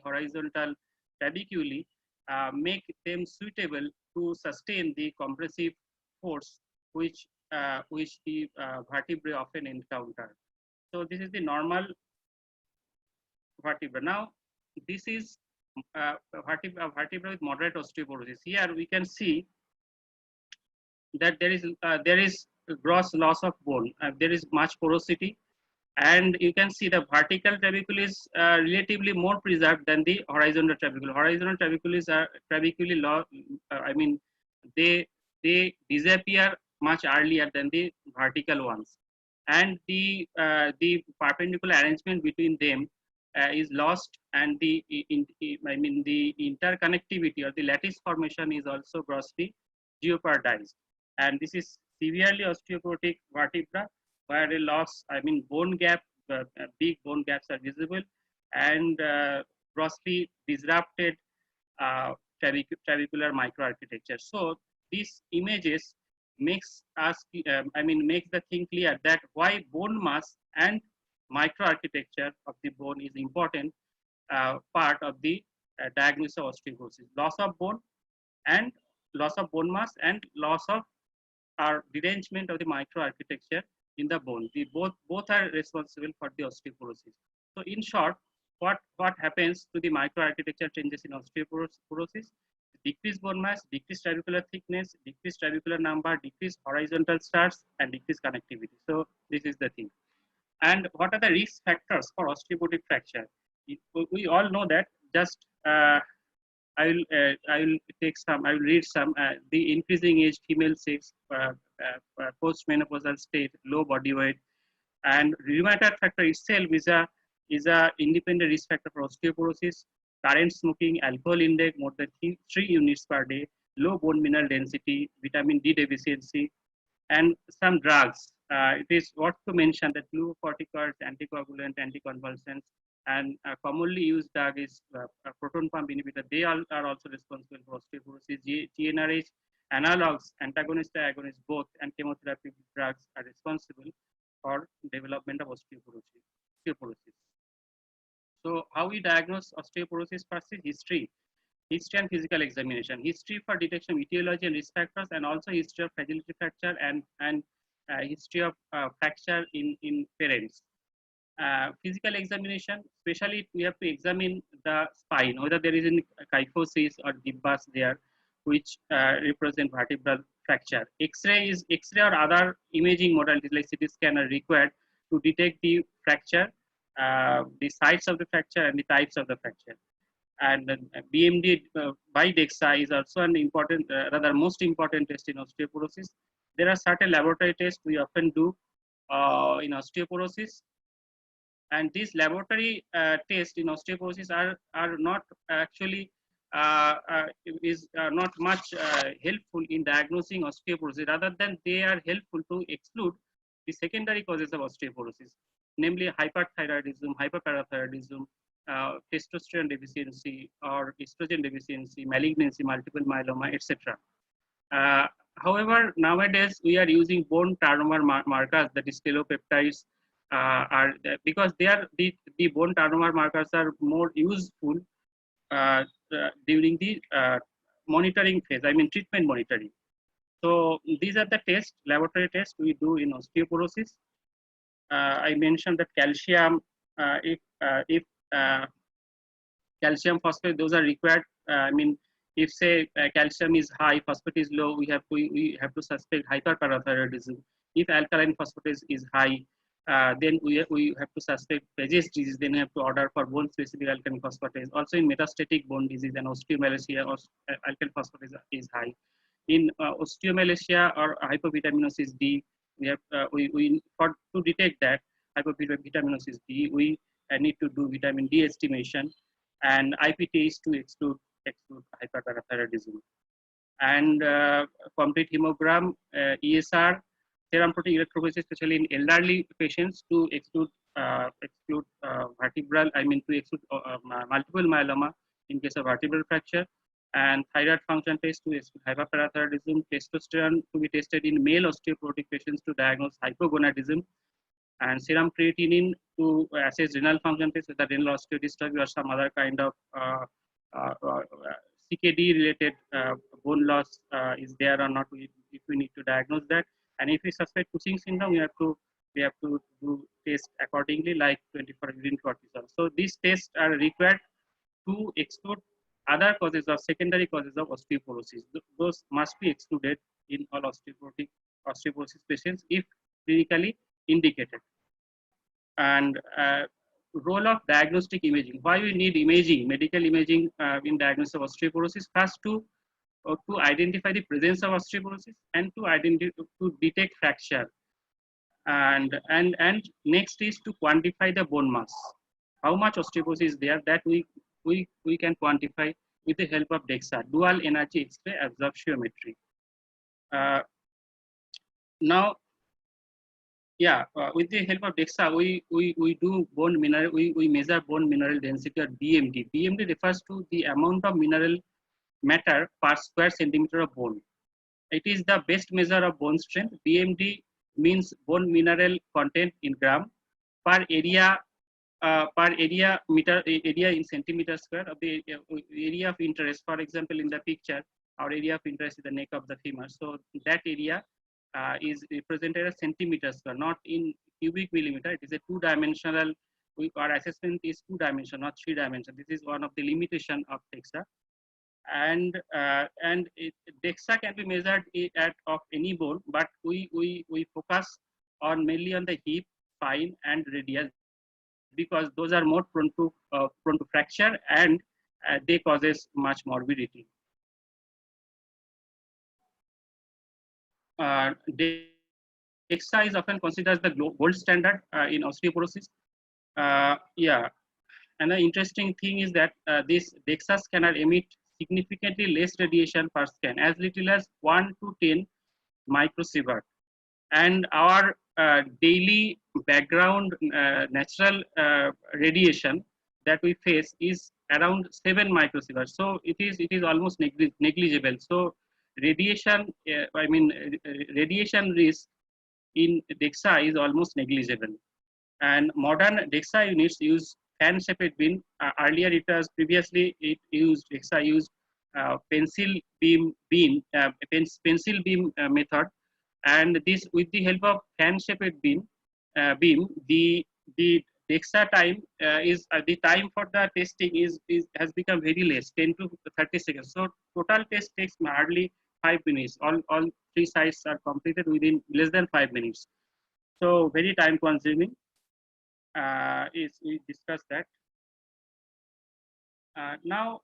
horizontal trabeculae make them suitable to sustain the compressive force which the vertebrae often encounter. So this is the normal vertebra. Now this is vertebra with moderate osteoporosis. Here we can see that there is gross loss of bone. There is much porosity, and you can see the vertical trabecule is relatively more preserved than the horizontal trabecule. Horizontal trabecules are I mean they disappear much earlier than the vertical ones, and the perpendicular arrangement between them is lost, and the interconnectivity or the lattice formation is also grossly jeopardized. And this is severely osteoporotic vertebra where a loss, bone gap, big bone gaps are visible, and grossly disrupted trabecular microarchitecture. So these images makes the thing clear that why bone mass and microarchitecture of the bone is important part of the diagnosis of osteoporosis. Loss of bone mass and loss of derangement of the microarchitecture in the bone. Both are responsible for the osteoporosis. So in short, what happens to the microarchitecture changes in osteoporosis? Decreased bone mass, decreased trabecular thickness, decreased trabecular number, decreased horizontal stars, and decreased connectivity. So this is the thing. And what are the risk factors for osteoporotic fracture? We all know that. Just I will read some. The increasing age, female sex, postmenopausal state, low body weight, and rheumatoid factor itself is a independent risk factor for osteoporosis. Current smoking, alcohol intake more than 3 units per day, low bone mineral density, vitamin D deficiency, and some drugs. It is worth to mention that glucocorticoids, anticoagulants, anticonvulsants, and commonly used drug is proton pump inhibitor. They all are also responsible for osteoporosis. GnRH analogs, antagonists, agonists, both, and chemotherapy drugs are responsible for development of osteoporosis. So how we diagnose osteoporosis? First is history and physical examination. History for detection of etiology and risk factors, and also history of fragility fracture and history of fracture in parents. Physical examination, especially we have to examine the spine, whether there is any kyphosis or gibbas there, which represent vertebral fracture. X-ray or other imaging modalities like CT scan are required to detect the fracture, the sites of the fracture and the types of the fracture. And BMD by DEXA is also an important, rather most important test in osteoporosis. There are certain laboratory tests we often do in osteoporosis, and these laboratory tests in osteoporosis are not actually not much helpful in diagnosing osteoporosis. Rather than they are helpful to exclude the secondary causes of osteoporosis, namely hyperthyroidism, hyperparathyroidism, testosterone deficiency or estrogen deficiency, malignancy, multiple myeloma, etc. However, nowadays we are using bone turnover markers, that is telopeptides, because they are the bone turnover markers are more useful during the monitoring phase. I mean treatment monitoring. So these are the tests, laboratory tests we do in osteoporosis. I mentioned that calcium, if calcium phosphate, those are required. I mean, if say calcium is high, phosphate is low, we have to suspect hyperparathyroidism. If alkaline phosphatase is high, then we have to suspect Paget's disease. Then we have to order for bone specific alkaline phosphatase. Also in metastatic bone disease and osteomalacia, alkaline phosphatase is high. In osteomalacia or hypovitaminosis D, we have to detect that hypovitaminosis D, we need to do vitamin D estimation and IPTs to exclude hyperparathyroidism. And complete hemogram, ESR, serum protein electrophoresis, especially in elderly patients, to exclude vertebral, I mean to exclude multiple myeloma in case of vertebral fracture, and thyroid function test to exclude hyperparathyroidism, testosterone to be tested in male osteoporotic patients to diagnose hypogonadism, and serum creatinine to assess renal function test with the renal osteodystrophy or some other kind of CKD related bone loss is there or not, if we need to diagnose that. And if we suspect Cushing syndrome, we have to do tests accordingly, like 24 urine cortisol. So these tests are required to exclude other causes of secondary causes of osteoporosis. Those must be excluded in all osteoporosis patients if clinically indicated. And role of diagnostic imaging. Why we need imaging, medical imaging in diagnosis of osteoporosis? First, to identify the presence of osteoporosis and to detect fracture. And next is to quantify the bone mass. How much osteoporosis is there, that we can quantify with the help of DEXA, dual energy X-ray absorptiometry. Now, yeah, with the help of DEXA, we do bone mineral, we measure bone mineral density, or BMD. BMD refers to the amount of mineral matter per square centimeter of bone. It is the best measure of bone strength. BMD means bone mineral content in gram per area in centimeter square of the area of interest. For example, in the picture, our area of interest is the neck of the femur. So that area is represented as centimeter square, not in cubic millimeter. It is a two-dimensional. Our assessment is two-dimensional, not three-dimensional. This is one of the limitation of DEXA. And DEXA can be measured of any bone, but we focus on mainly on the hip, spine, and radius, because those are more prone to fracture, and they causes much morbidity. DEXA is often considered the gold standard in osteoporosis. Yeah, and the interesting thing is that this DEXA scanner emit significantly less radiation per scan, as little as 1 to 10 microsievert. And our daily background natural radiation that we face is around 7 microsievert. So it is almost negligible. So radiation, radiation risk in DEXA is almost negligible. And modern DEXA units use fan-shaped beam. Earlier, it was previously it used DEXA used pencil beam method, and this with the help of fan-shaped beam, the DEXA time is the time for the testing is has become very less, 10 to 30 seconds. So total test takes hardly 5 minutes. All three sites are completed within less than 5 minutes. So very time consuming. We discussed that. Now,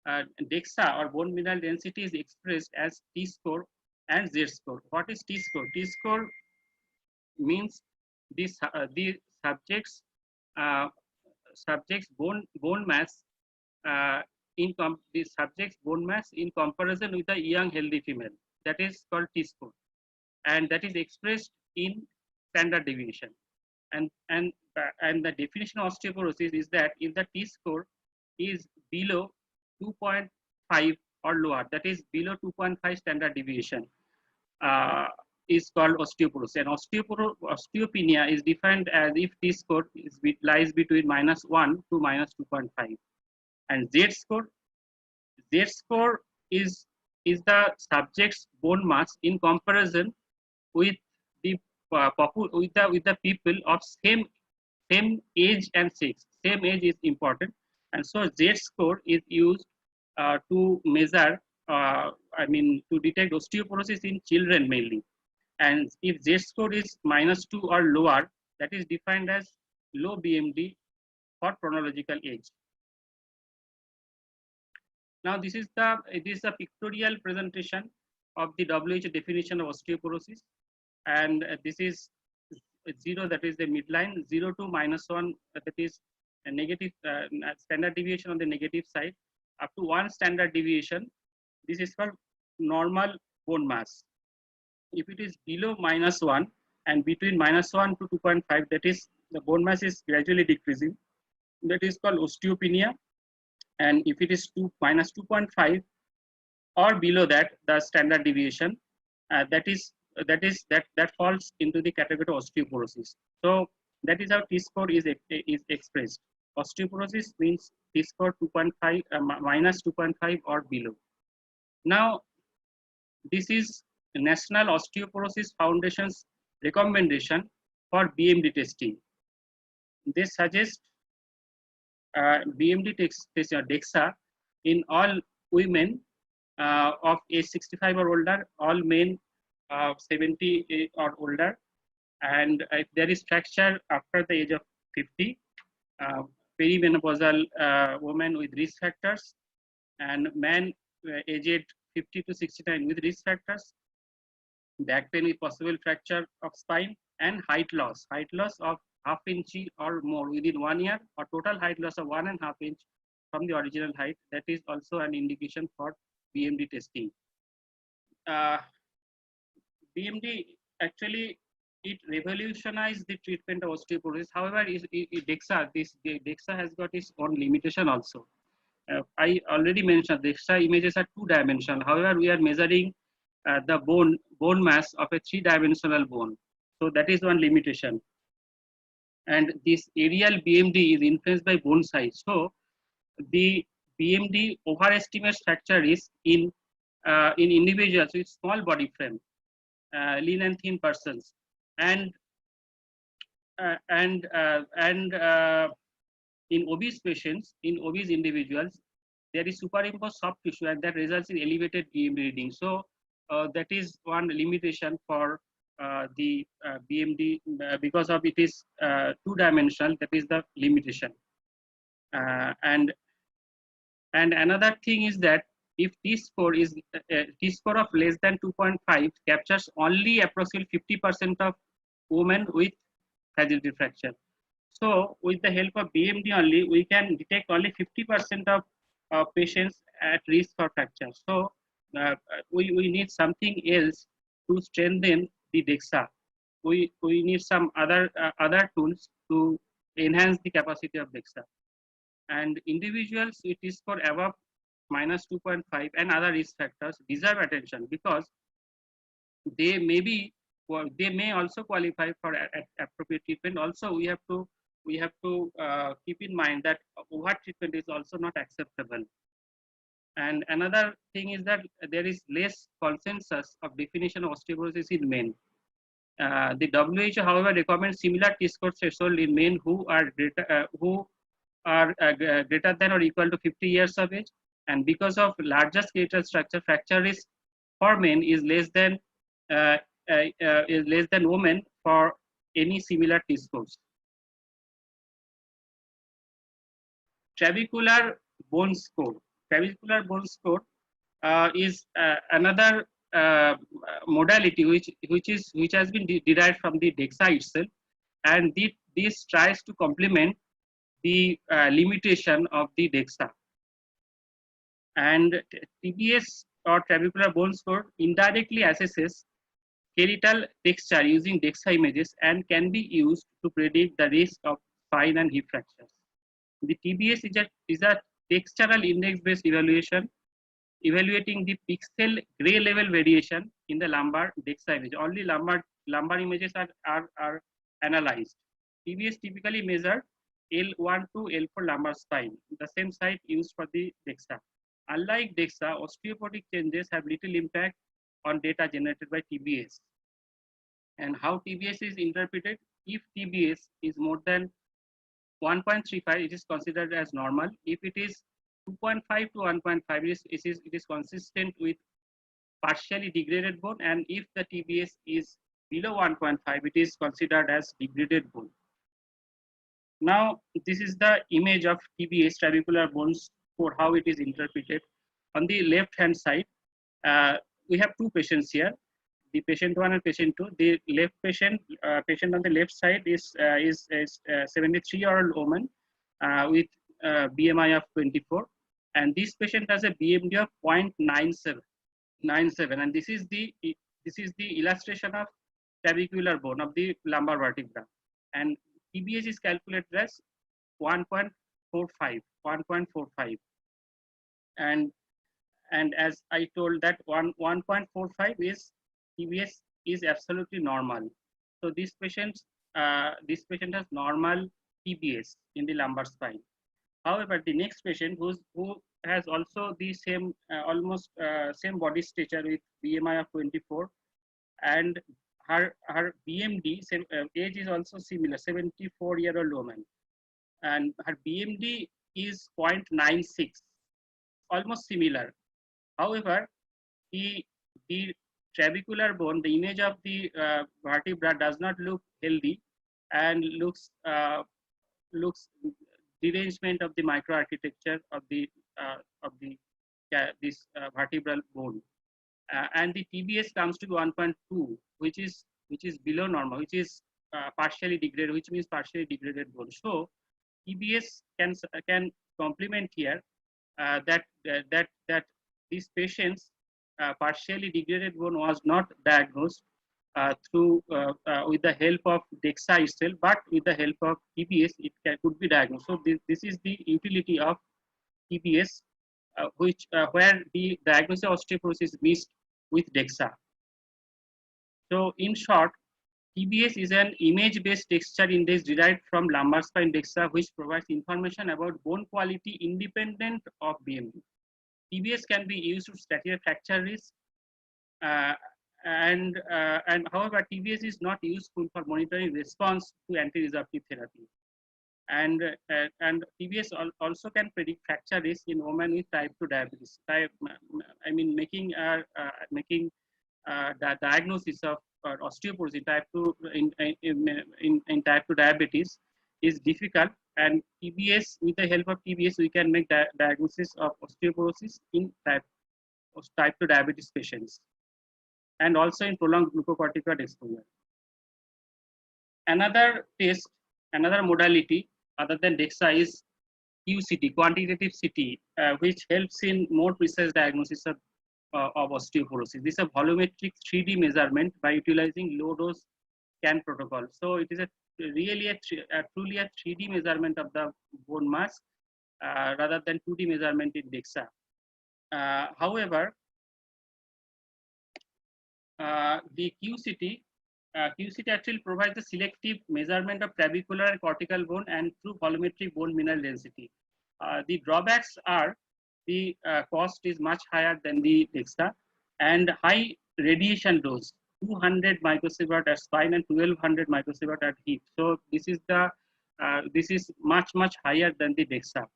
DEXA or bone mineral density is expressed as T score and Z score. What is T score? T score means the uh, subject's bone mass the subject's bone mass in comparison with a young healthy female. That is called T score, and that is expressed in standard deviation. And the definition of osteoporosis is that if the T score is below 2.5 or lower, that is below 2.5 standard deviation, is called osteoporosis. And osteopenia is defined as if T score lies between -1 to -2.5. And Z score is the subject's bone mass in comparison with the with the people of same age and sex. Same age is important, and so Z score is used to measure. To detect osteoporosis in children mainly. And if Z score is -2 or lower, that is defined as low BMD for chronological age. Now this is a pictorial presentation of the WHO definition of osteoporosis, and this is 0, that is the midline, 0 to -1, that is a negative standard deviation on the negative side, up to 1 standard deviation. This is called normal bone mass. If it is below -1 and between -1 to 2.5, that is the bone mass is gradually decreasing. That is called osteopenia. And if it is -2.5 or below that, the standard deviation, that falls into the category of osteoporosis. So that is how T score is expressed. Osteoporosis means T score 2.5 -2.5 or below. Now, this is National Osteoporosis Foundation's recommendation for BMD testing. They suggest BMD DEXA in all women of age 65 or older, all men 70 or older, and if there is fracture after the age of 50, perimenopausal women with risk factors, and men aged 50 to 69 with risk factors, back pain with possible fracture of spine, and height loss of ½ inch or more within 1 year, or total height loss of 1.5 inch from the original height. That is also an indication for BMD testing. BMD actually it revolutionized the treatment of osteoporosis. However, DEXA has got its own limitation also. I already mentioned DEXA images are 2-dimensional. However, we are measuring the bone mass of a 3-dimensional bone. So that is one limitation. And this aerial BMD is influenced by bone size. So the BMD overestimates fracture risk in individuals with small body frame, lean and thin persons, and in obese patients, in obese individuals, there is superimposed soft tissue, and that results in elevated BMD reading. So that is one limitation for the BMD because of it is 2-dimensional. That is the limitation. And another thing is that if T score is T score of less than 2.5 captures only approximately 50% of women with fragility fracture. So with the help of BMD only, we can detect only 50% of patients at risk for fracture. So we need something else to strengthen the DEXA. We need some other tools to enhance the capacity of DEXA. And individuals with T-score above -2.5 and other risk factors deserve attention because they may be, they may also qualify for appropriate treatment. Also, we have to keep in mind that over treatment is also not acceptable. And another thing is that there is less consensus of definition of osteoporosis in men. The WHO, however, recommends similar T-score threshold in men who are greater than or equal to 50 years of age, and because of larger skeletal structure, fracture risk for men is less than women for any similar T-scores. Trabecular bone score. Trabecular bone score is another modality which has been derived from the DEXA itself, and this tries to complement the limitation of the DEXA. And TBS or trabecular bone score indirectly assesses skeletal texture using DEXA images and can be used to predict the risk of spine and hip fractures. The TBS is a textural index-based evaluation evaluating the pixel gray level variation in the lumbar DEXA image. Only lumbar images are analyzed. TBS typically measure L1 to L4 lumbar spine, the same site used for the DEXA. Unlike DEXA, osteoporotic changes have little impact on data generated by TBS. And how TBS is interpreted? If TBS is more than 1.35, it is considered as normal. If it is 2.5 to 1.5, it is consistent with partially degraded bone, and if the TBS is below 1.5, it is considered as degraded bone. Now, this is the image of TBS, trabecular bone score, how it is interpreted. On the left hand side, we have two patients here, the patient 1 and patient 2. The left patient, on the left side is 73-year-old woman with BMI of 24, and this patient has a BMD of 0.97, and this is the illustration of trabecular bone of the lumbar vertebra, and TBS is calculated as 1.45, and as I told that 1.45 is TBS is absolutely normal. So this patient has normal TBS in the lumbar spine. However, the next patient who has also the same almost same body stature with BMI of 24, and her BMD same age is also similar, 74-year-old woman, and her BMD is 0.96, almost similar. However, the trabecular bone, the image of the vertebra does not look healthy, and looks derangement of the microarchitecture of this vertebral bone, and the TBS comes to 1.2, which is below normal, which is partially degraded, which means partially degraded bone. So TBS can complement here that these patients partially degraded bone was not diagnosed with the help of DEXA itself, but with the help of TBS, it could be diagnosed. So this is the utility of TBS, where the diagnosis of osteoporosis is missed with DEXA. So in short, TBS is an image-based texture index derived from lumbar spine DEXA, which provides information about bone quality independent of BMD. TBS can be used to stratify fracture risk, and however, TBS is not useful for monitoring response to anti-resorptive therapy. And TBS also can predict fracture risk in women with type 2 diabetes. Making the diagnosis of osteoporosis in type 2 in type 2 diabetes is difficult, and TBS, with the help of TBS, we can make diagnosis of osteoporosis in type 2 diabetes patients, and also in prolonged glucocorticoid exposure. Another test, another modality other than DEXA is QCT, quantitative CT, which helps in more precise diagnosis of osteoporosis. This is a volumetric 3D measurement by utilizing low dose scan protocol. So it is a really truly a 3D measurement of the bone mass rather than 2D measurement in DEXA. However, the QCT actually provides the selective measurement of clavicular and cortical bone and through volumetric bone mineral density. The drawbacks are the cost is much higher than the DEXA and high radiation dose, 200 microsievert at spine and 1200 microsievert at hip. So this is much higher than the DEXA.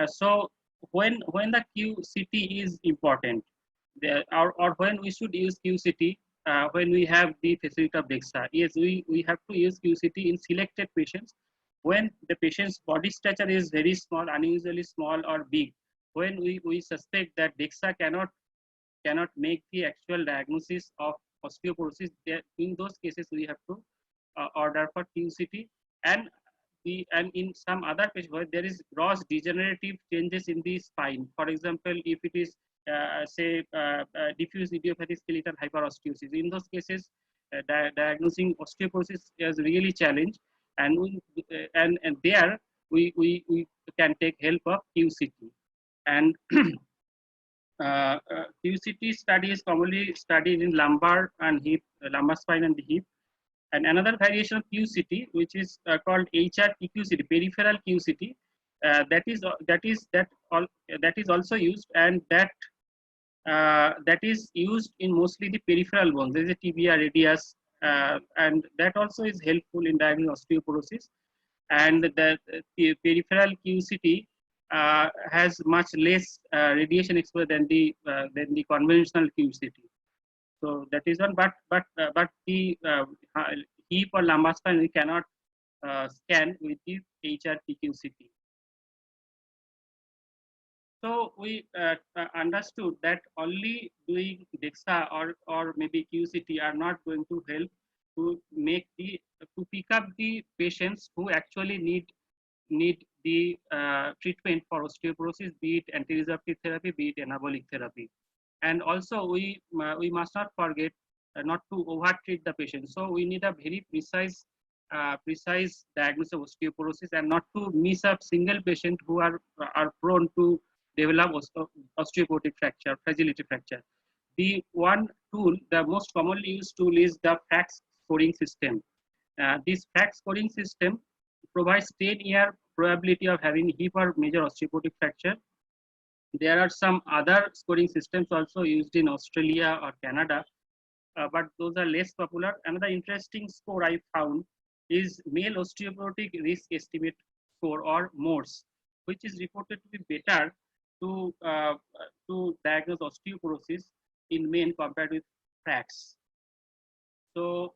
So when the QCT is important, or when we should use QCT when we have the facility of DEXA. Yes, we have to use QCT in selected patients when the patient's body stature is very small, unusually small or big. When we suspect that DEXA cannot make the actual diagnosis of osteoporosis, in those cases we have to order for QCT. And in some other patients where there is gross degenerative changes in the spine, for example, if it is diffuse idiopathic skeletal hyperosteosis, in those cases diagnosing osteoporosis is really challenge, and there we can take help of QCT. And QCT study is commonly studied in lumbar and hip, lumbar spine and the hip. And another variation of QCT, which is called HRPQCT, peripheral QCT, that is also used, and that is used in mostly the peripheral bones. There is a tibia radius, and that also is helpful in diagnosing osteoporosis. And the peripheral QCT has much less radiation exposure than the conventional QCT. So that is one, but the hip or lumbar spine we cannot scan with the HRPQCT. So we understood that only doing DEXA or maybe QCT are not going to help to pick up the patients who actually need the treatment for osteoporosis, be it anti-resorptive therapy, be it anabolic therapy. And also we must not forget not to over-treat the patient. So we need a very precise diagnosis of osteoporosis, and not to miss a single patient who are prone to develop osteoporotic fracture, fragility fracture. The one tool, the most commonly used tool, is the FRAX scoring system. This FRAX scoring system provides 10-year probability of having hip or major osteoporotic fracture. There are some other scoring systems also used in Australia or Canada, but those are less popular. Another interesting score I found is male osteoporotic risk estimate score, or MORS, which is reported to be better to diagnose osteoporosis in men compared with FRAX. So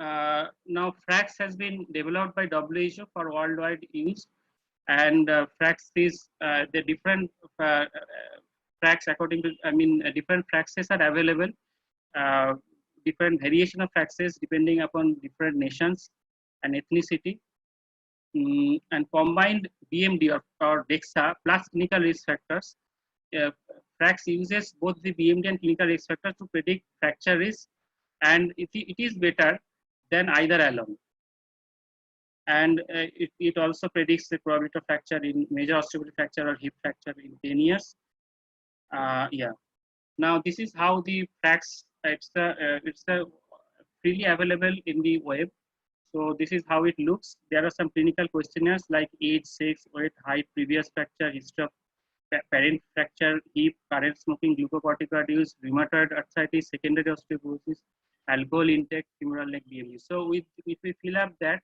now FRAX has been developed by WHO for worldwide use, and FRAX is the different FRAX according to, different FRAXes are available, different variation of FRAXes depending upon different nations and ethnicity. And combined BMD or DEXA plus clinical risk factors, FRAX uses both the BMD and clinical risk factors to predict fracture risk, and it is better than either alone. And it also predicts the probability of fracture in major osteoporotic fracture or hip fracture in 10 years. Yeah. Now this is how the FRAX, it's freely available in the web. So this is how it looks. There are some clinical questionnaires like age, sex, weight, height, previous fracture, history of parent fracture, hip, current smoking, glucocorticoid use, rheumatoid arthritis, secondary osteoporosis, alcohol intake, femoral neck BMD. So if we fill up that,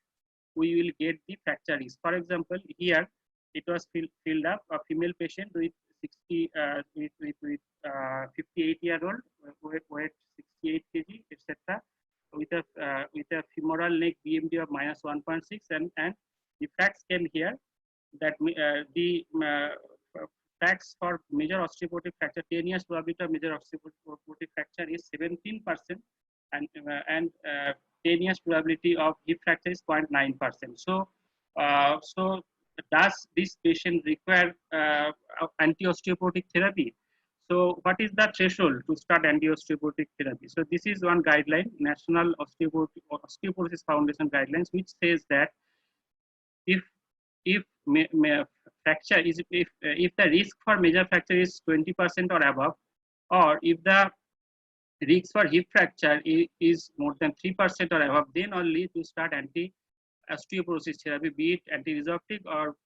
we will get the fracture risk. For example, here it was filled up a female patient with 58-year-old, weight 68 kg, etc. With a femoral neck BMD of -1.6, and the FRAX came here that the FRAX for major osteoporotic fracture, 10 years probability of major osteoporotic fracture is 17%, and 10 years probability of hip fracture is 0.9%. So so does this patient require anti-osteoporotic therapy? So what is the threshold to start anti-osteoporotic therapy? So this is one guideline, National Osteoporosis Foundation guidelines, which says that if fracture is if the risk for major fracture is 20% or above, or if the risk for hip fracture is more than 3% or above, then only to start anti-osteoporosis therapy, be it anti-resorptive or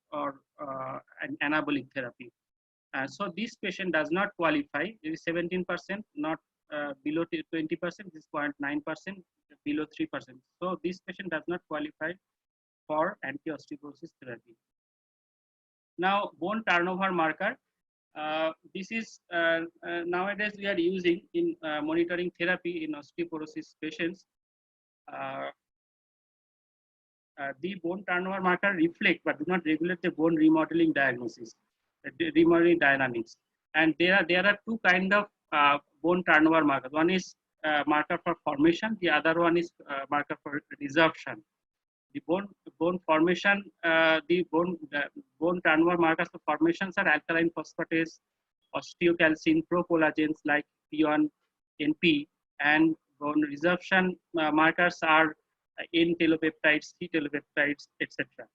an anabolic therapy. So this patient does not qualify. It is 17%, not below 20%. This is 0.9%, below 3%. So this patient does not qualify for anti-osteoporosis therapy. Now, bone turnover marker. This is nowadays we are using in monitoring therapy in osteoporosis patients. The bone turnover marker reflect but do not regulate the bone remodeling diagnosis, remodeling dynamics. And there are two kind of bone turnover markers. One is marker for formation. The other one is marker for resorption. The bone formation, the bone turnover markers for formations are alkaline phosphatase, osteocalcin, procollagens like P1, NP, and bone resorption markers are N telopeptides, C telopeptides, etc.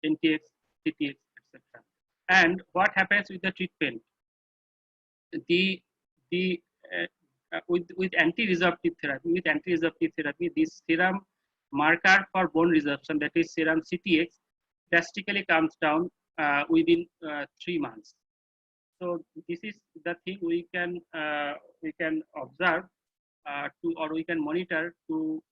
NTX, CTX, etc. And what happens with the treatment? With anti-resorptive therapy, this serum marker for bone resorption, that is serum CTX, drastically comes down within 3 months. So this is the thing we can observe or we can monitor to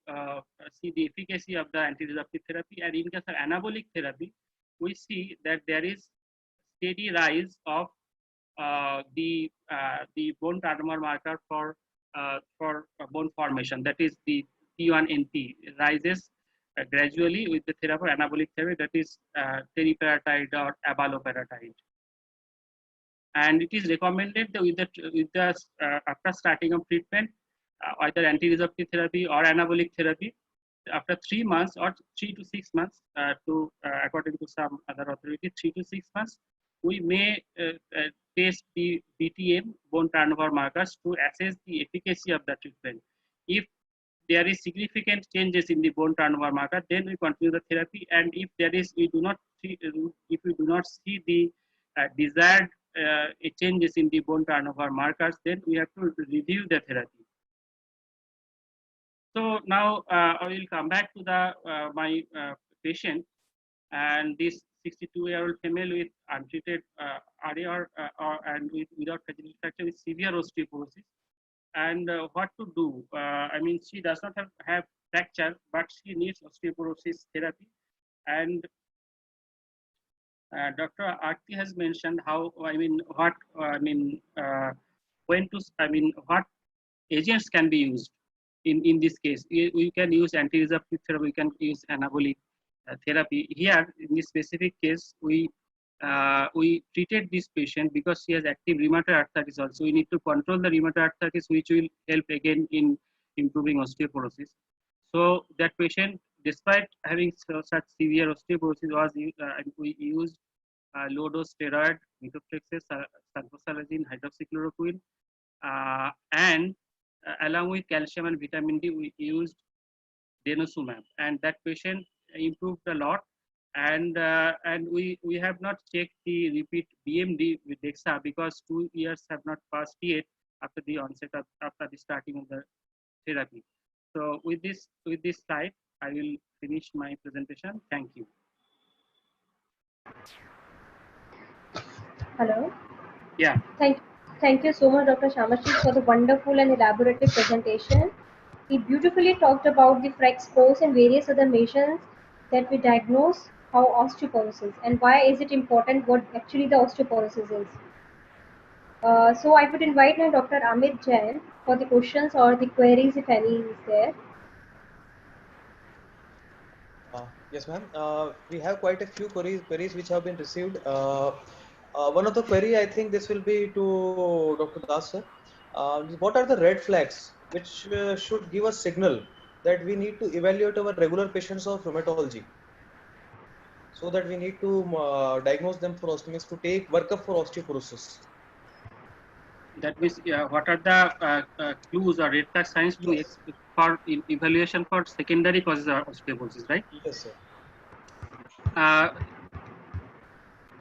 see the efficacy of the anti-resorptive therapy. And in case of anabolic therapy, we see that there is steady rise of the bone turnover marker for bone formation, that is the P1NP, rises gradually with the therapy, anabolic therapy, that is teriparatide or abaloparatide. And it is recommended that after starting of treatment, either anti-resorptive therapy or anabolic therapy, after 3 months or 3 to 6 months, according to some other authority, 3 to 6 months, we may test the BTM, bone turnover markers, to assess the efficacy of the treatment. If there is significant changes in the bone turnover marker, then we continue the therapy. And if if we do not see the desired changes in the bone turnover markers, then we have to review the therapy. So now I will come back to the my patient, and this 62-year-old female with untreated RA and without fragility fracture with severe osteoporosis. And what to do? I mean, she does not have fracture, but she needs osteoporosis therapy. And Dr. Arti has mentioned how, what agents can be used in this case. We can use anti-resorptive therapy, we can use anabolic therapy. Here, in this specific case, we treated this patient because she has active rheumatoid arthritis also. We need to control the rheumatoid arthritis, which will help again in improving osteoporosis. So that patient, despite having such severe osteoporosis, we used low-dose steroid, methotrexate, sulfasalazine, hydroxychloroquine, and along with calcium and vitamin D, we used denosumab, and that patient improved a lot. And we have not checked the repeat BMD with DEXA because 2 years have not passed yet after the onset of after the starting of the therapy. So with this slide, I will finish my presentation. Thank you. Hello. Yeah. Thank you so much, Dr. Shamashik, for the wonderful and elaborative presentation. He beautifully talked about the FREX course and various other measures that we diagnose how osteoporosis and why is it important, what actually the osteoporosis is. So I would invite now Dr. Amit Jain for the questions or the queries, if any is there. Yes, ma'am. We have quite a few queries which have been received. One of the query, I think this will be to Dr. Das, sir. What are the red flags which should give us signal that we need to evaluate our regular patients of rheumatology, so that we need to diagnose them for osteoporosis, to take workup for osteoporosis? That means what are the clues or red flag signs to Yes. for evaluation for secondary causes of osteoporosis, right? Yes, sir. Uh,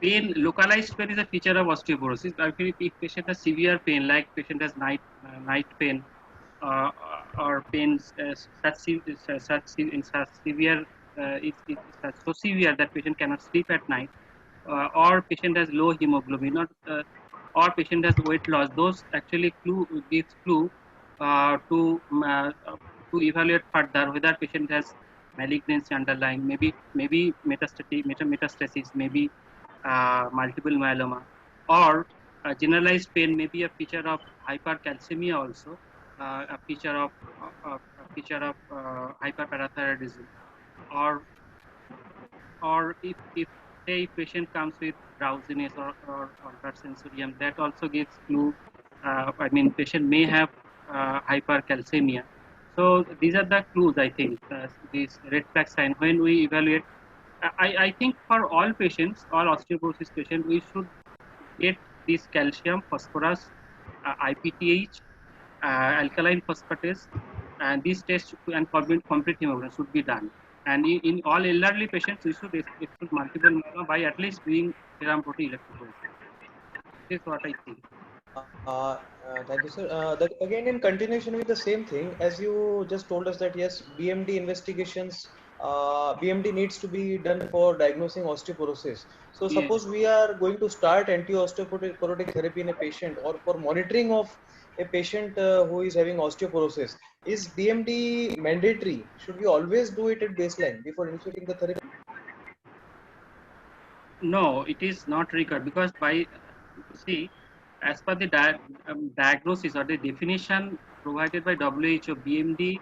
Pain, localized pain is a feature of osteoporosis. If patient has severe pain, like patient has night pain, uh, or pains such severe, it's so severe that patient cannot sleep at night, or patient has low hemoglobin, or patient has weight loss. Those actually gives clue to evaluate further whether patient has malignancy underlying, maybe metastasis, maybe multiple myeloma, or generalized pain may be a feature of hypercalcemia also, a feature of hyperparathyroidism, or if say patient comes with drowsiness or altered sensorium, that also gives clue. I mean, patient may have hypercalcemia. So these are the clues, I think, these red flag sign when we evaluate. I think for all patients, all osteoporosis patients, we should get this calcium, phosphorus, IPTH, alkaline phosphatase, and these tests and complete hemoglobin should be done. And in all elderly patients, we should exclude multiple myeloma by at least doing serum protein electrophoresis. This is what I think. Thank you, sir. That again, in continuation with the same thing, as you just told us that yes, BMD investigations, BMD needs to be done for diagnosing osteoporosis. So Yeah. suppose we are going to start anti-osteoporotic therapy in a patient, or for monitoring of a patient who is having osteoporosis, is BMD mandatory? Should we always do it at baseline before initiating the therapy? No, it is not required because by see, as per the diagnosis or the definition provided by WHO, BMD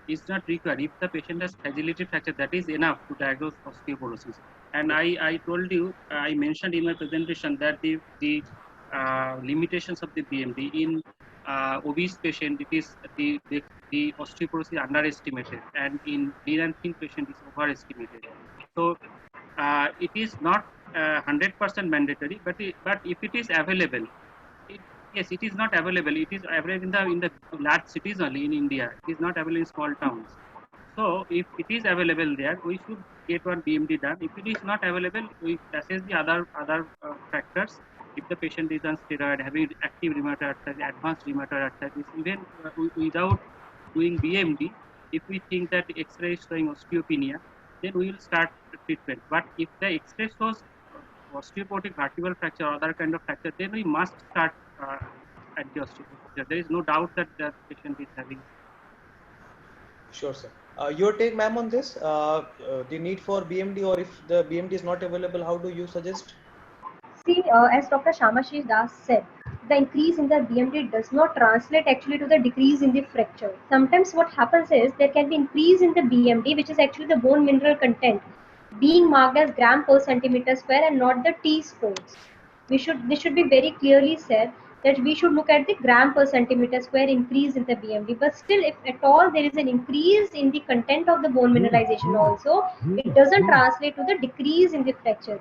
is not required. If the patient has fragility fracture, that is enough to diagnose osteoporosis. And I told you, I mentioned in my presentation that the limitations of the BMD in obese patient, it is the osteoporosis underestimated, and in lean and thin patient is overestimated. So it is not 100% mandatory, but if it is available, it, yes, it is not available. It is available in the large cities only in India. It is not available in small towns. So if it is available there, we should get one BMD done. If it is not available, we assess the other factors. If the patient is on steroid, having active rheumatoid arthritis, advanced rheumatoid arthritis, even without doing BMD, if we think that X-ray is showing osteopenia, then we will start the treatment. But if the X-ray shows osteoporotic vertebral fracture or other kind of fracture, then we must start anti-osteoporosis. There is no doubt that the patient is having. Sure, sir. Your take, ma'am, on this, the need for BMD, or if the BMD is not available, how do you suggest? See, as Dr. Shamashi Das said, the increase in the BMD does not translate actually to the decrease in the fracture. Sometimes what happens is there can be increase in the BMD, which is actually the bone mineral content, being marked as gram per centimeter square and not the T scores. This should be very clearly said that we should look at the gram per centimeter square increase in the BMD. But still, if at all there is an increase in the content of the bone mineralization also, it doesn't translate to the decrease in the fracture.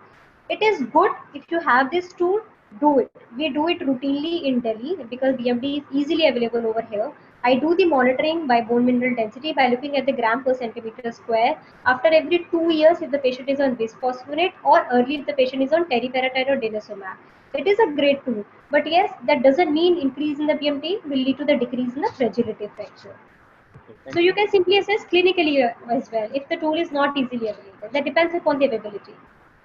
It is good if you have this tool, do it. We do it routinely in Delhi because BMD is easily available over here. I do the monitoring by bone mineral density by looking at the gram per centimeter square after every 2 years if the patient is on bisphosphonate, or early if the patient is on teriparatide or denosumab. It is a great tool. But yes, that doesn't mean increase in the BMD will lead to the decrease in the fragility fracture. Okay, So thank you you. can simply assess clinically as well if the tool is not easily available. That depends upon the availability.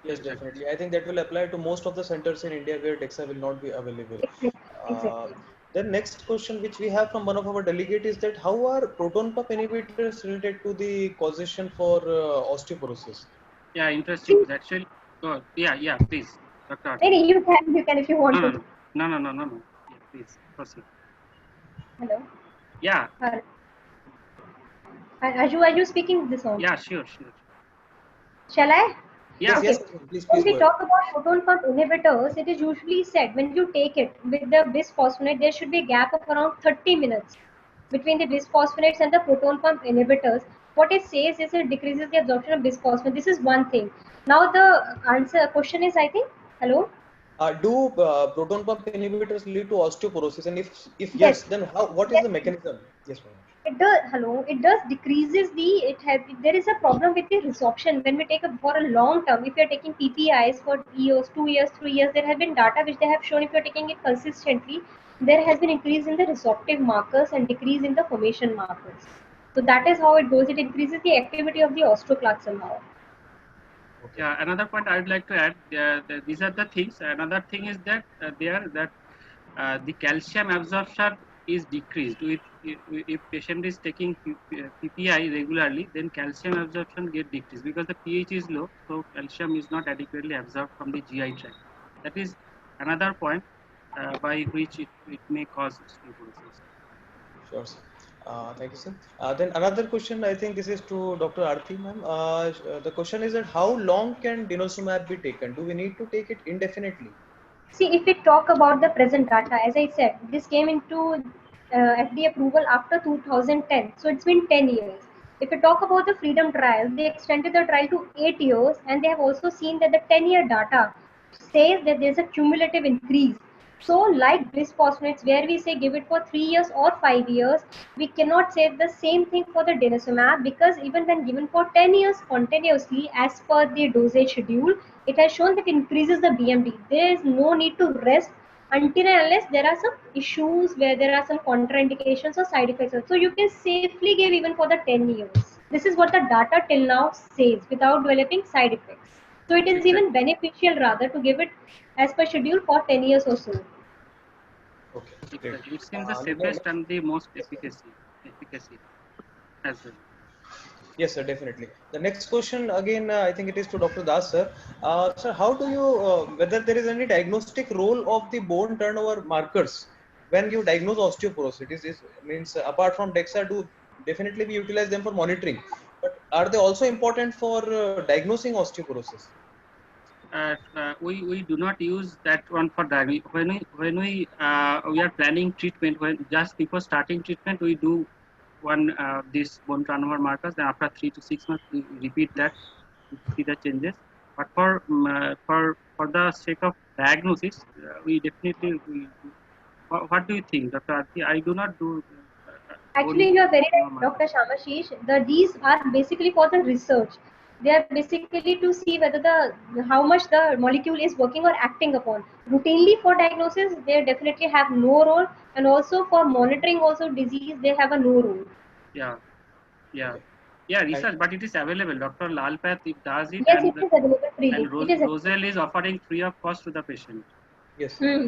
Yes, definitely. I think that will apply to most of the centers in India where DEXA will not be available. Exactly. Uh, Exactly. then next question which we have from one of our delegate is that how are proton pump inhibitors related to the causation for osteoporosis? Yeah, interesting. See, Actually, oh, yeah, please, Dr. Arjun. any you can if you No, want no, to. no, no. Yeah, please proceed. Hello. Yeah, Are, are you speaking this on? yeah, sure. Shall I? Yes, Yeah, Okay. yes, please, When please we go ahead. talk about proton pump inhibitors, it is usually said when you take it with the bisphosphonate, there should be a gap of around 30 minutes between the bisphosphonates and the proton pump inhibitors. What it says is it decreases the absorption of bisphosphonate. This is one thing. Now the question is, I think, hello? Do proton pump inhibitors lead to osteoporosis? And if yes, Yes, then how? What is yes, the mechanism? Yes, ma'am. it does. Hello, it does decreases the. It have there is a problem with the resorption when we take a for a long term. If you are taking PPIs for years, 2 years, 3 years, there have been data which they have shown if you are taking it consistently, there has been increase in the resorptive markers and decrease in the formation markers. So that is how it goes. It increases the activity of the osteoclast somehow. Okay. Yeah, another point I would like to add, these are the things. Another thing is that the calcium absorption is decreased. If patient is taking PPI regularly, then calcium absorption get decreased because the pH is low, so calcium is not adequately absorbed from the GI tract. That is another point by which it may cause osteoporosis. Sure, sir. Thank you, sir. Then another question, I think this is to Dr. Arti, ma'am. The question is that how long can denosumab be taken? Do we need to take it indefinitely? See, if we talk about the present data, as I said, this came into FDA approval after 2010. So it's been 10 years. If we talk about the freedom trial, they extended the trial to 8 years, and they have also seen that the 10-year data says that there's a cumulative increase. So, like bisphosphonates, where we say give it for 3 years or 5 years, we cannot say the same thing for the denosumab because even when given for 10 years continuously, as per the dosage schedule, it has shown that it increases the BMD. There is no need to rest until and unless there are some issues where there are some contraindications or side effects. So you can safely give even for the 10 years. This is what the data till now says without developing side effects. So it is even Exactly. beneficial rather to give it as per schedule for 10 years or so. Okay, great. Exactly. It seems the Next, safest and the most yes, sir. efficacy as well. Yes, sir, definitely. The next question again, I think it is to Dr. Das, sir. Sir, how do you whether there is any diagnostic role of the bone turnover markers when you diagnose osteoporosis? It means apart from DEXA, do definitely we utilize them for monitoring, but are they also important for diagnosing osteoporosis? We do not use that one for diagnosis. When we are planning treatment, when just before starting treatment, we do one this bone turnover markers. Then after 3 to 6 months, we repeat that to see the changes. But for the sake of diagnosis, we definitely we do. What do you think, Dr. Arti? I do not do bone Actually, you are very turnover right, Dr. markers. Shamashish. These are basically for the research. They are basically to see whether the how much the molecule is working or acting upon. Routinely for diagnosis, they definitely have no role, and also for monitoring also disease, they have a no role. Yeah, yeah, Okay. yeah. And Research, but it is available. Dr. Lalpath it does it, Yes, it is available freely. and It is available. Roselle is offering free of cost to the patient. yes, Hmm.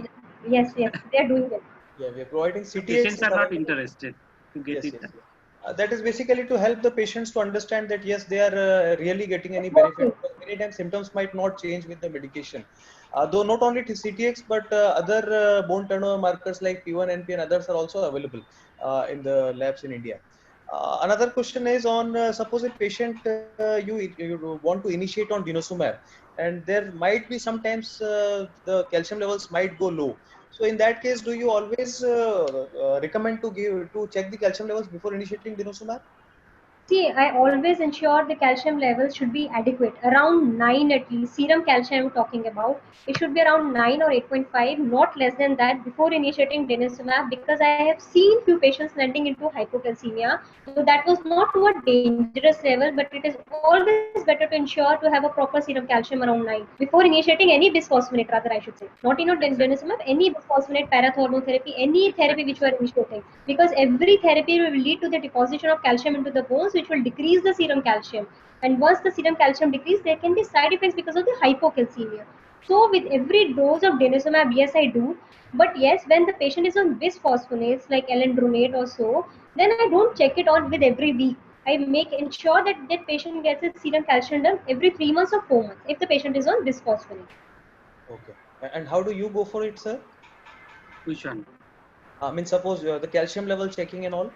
Yes, yes, they are doing it. yeah, we are providing The CTX patients is are not available. interested to get Yes, it yes, done. yes. That is basically to help the patients to understand that yes, they are really getting any It's benefit. working. Because many times symptoms might not change with the medication. Though not only CTX but other bone turnover markers like P1, NP, and others are also available in the labs in India. Another question is on suppose a patient you want to initiate on denosumab, and there might be sometimes the calcium levels might go low. So in that case, do you always recommend to check the calcium levels before initiating denosumab? See, I always ensure the calcium levels should be adequate, around 9 at least. Serum calcium I'm talking about. It should be around 9 or 8.5, not less than that before initiating denosumab because I have seen few patients landing into hypocalcemia. So that was not to a dangerous level, but it is always better to ensure to have a proper serum calcium around 9 before initiating any bisphosphonate, rather I should say. Not denosumab, Exactly. any bisphosphonate, parathormone therapy, any therapy which you are initiating. Because every therapy will lead to the deposition of calcium into the bones, which will decrease the serum calcium. And once the serum calcium decreases, there can be side effects because of the hypocalcemia. So with every dose of denosumab, yes, I do. But yes, when the patient is on bisphosphonates like alendronate or so, then I don't check it on with every week. I make ensure that that patient gets his serum calcium done every 3 months or 4 months if the patient is on bisphosphonate. Okay. And how do you go for it, sir? Which one? I mean, suppose the calcium level checking and all,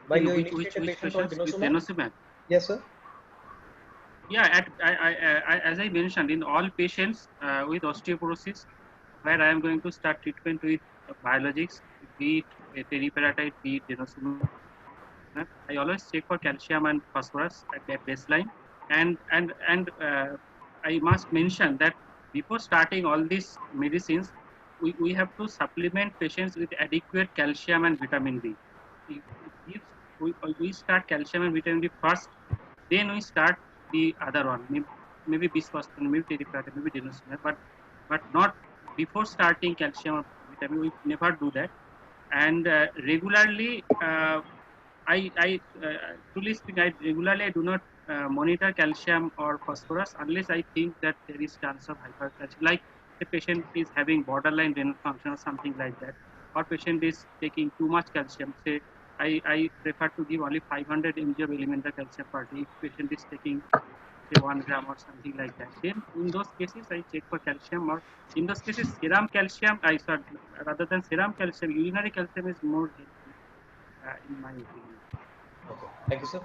while In you initiate a which patient on patients with denosumab? denosumab? Yes, sir. Yeah, as I mentioned, in all patients with osteoporosis, where I am going to start treatment with biologics, be it teriparatide, be it denosumab, I always check for calcium and phosphorus at their baseline, and I must mention that before starting all these medicines, we have to supplement patients with adequate calcium and vitamin D. If we start calcium and vitamin D first, then we start the other one, maybe bisphosphonate, maybe teriparatide, maybe denosumab, but not before starting calcium or vitamin. We never do that, and regularly. Truly speaking, I do not monitor calcium or phosphorus unless I think that there is chance of hypercalcemia. Like the patient is having borderline renal function or something like that, or patient is taking too much calcium. Say, I prefer to give only 500 mg of elemental calcium per day. If patient is taking say 1 gram or something like that, then in those cases I check for calcium, or in those cases serum calcium. Rather than serum calcium, urinary calcium is more helpful in my opinion. Okay, thank you, sir.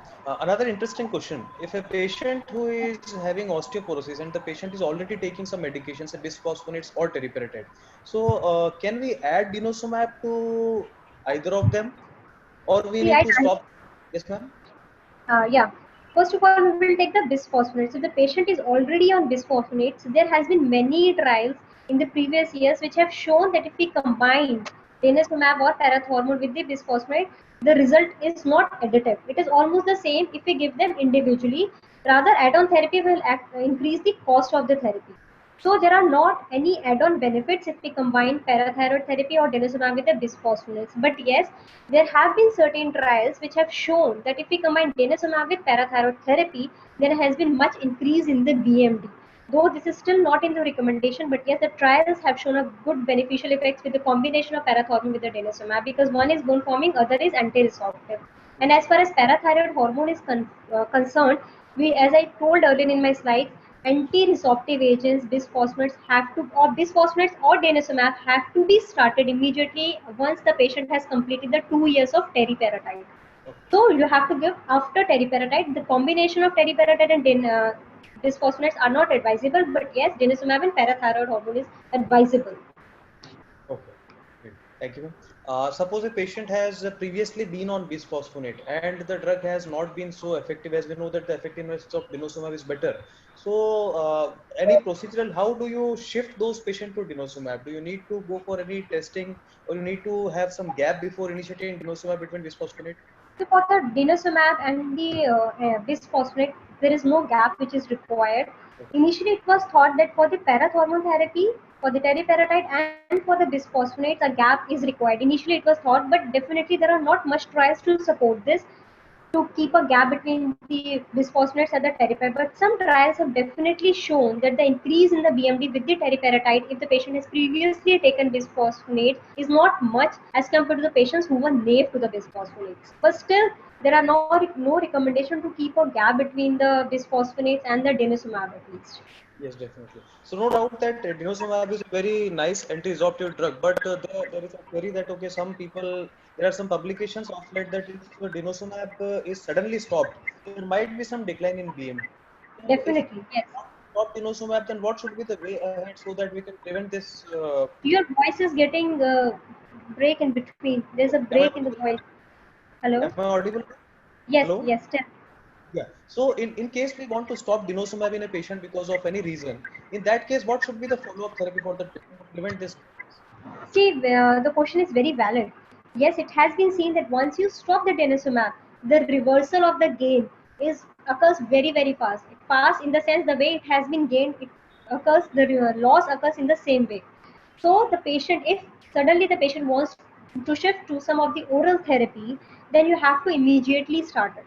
Another interesting question. If a patient who is having osteoporosis and the patient is already taking some medications, say bisphosphonates or teriparatide, so can we add denosumab to either of them, or we See, need to stop? Yes, ma'am. Yeah. First of all, we will take the bisphosphonates. So the patient is already on bisphosphonates. There has been many trials in the previous years which have shown that if we combine denosumab or parathormone with the bisphosphonate, the result is not additive. It is almost the same if we give them individually. Rather, add-on therapy will increase the cost of the therapy. So there are not any add-on benefits if we combine parathyroid therapy or denosumab with the bisphosphonates. But yes, there have been certain trials which have shown that if we combine denosumab with parathyroid therapy, there has been much increase in the BMD. Though this is still not in the recommendation, but yes, the trials have shown a good beneficial effects with the combination of parathormone with the denosumab, because one is bone forming, other is anti-resorptive. And as far as parathyroid hormone is concerned, we, as I told earlier in my slides, anti-resorptive agents, bisphosphonates have to, or bisphosphonates or denosumab have to be started immediately once the patient has completed the 2 years of teriparatide. So you have to give after teriparatide. The combination of teriparatide and bisphosphonates are not advisable, but yes, denosumab and parathyroid hormone is advisable. Okay, great. Thank you, ma'am. Suppose a patient has previously been on bisphosphonate and the drug has not been so effective, as we know that the effectiveness of denosumab is better. So, any procedural, how do you shift those patients to denosumab? Do you need to go for any testing, or you need to have some gap before initiating denosumab between bisphosphonate? So for the denosumab and the bisphosphonate, there is no gap which is required. Okay. Initially, it was thought that for the parathormone therapy, for the teriparatide and for the bisphosphonates, a gap is required. Initially, it was thought, but definitely there are not much trials to support this, to keep a gap between the bisphosphonates and the teriparatide. But some trials have definitely shown that the increase in the BMD with the teriparatide, if the patient has previously taken bisphosphonates, is not much as compared to the patients who were naive to the bisphosphonates. But still, there are no recommendation to keep a gap between the bisphosphonates and the denosumab at least. Yes, definitely. So no doubt that denosumab is a very nice anti-resorptive drug, but there is a query that okay, some people, there are some publications of late that if denosumab is suddenly stopped, there might be some decline in BMD. So if Definitely, yes. not stop denosumab, then what should be the way ahead so that we can prevent this? Your voice is getting break in between. There's a Am I break in the audible? voice. Hello? Am I audible? Yes, Hello? yes, tell. Yeah. So in case we want to stop denosumab in a patient because of any reason, in that case, what should be the follow-up therapy for the patient to prevent this? See, the question is very valid. Yes, it has been seen that once you stop the denosumab, the reversal of the gain is occurs very very fast. It fast in the sense the way it has been gained, it occurs, the loss occurs in the same way. So the patient, if suddenly the patient wants to shift to some of the oral therapy, then you have to immediately start it.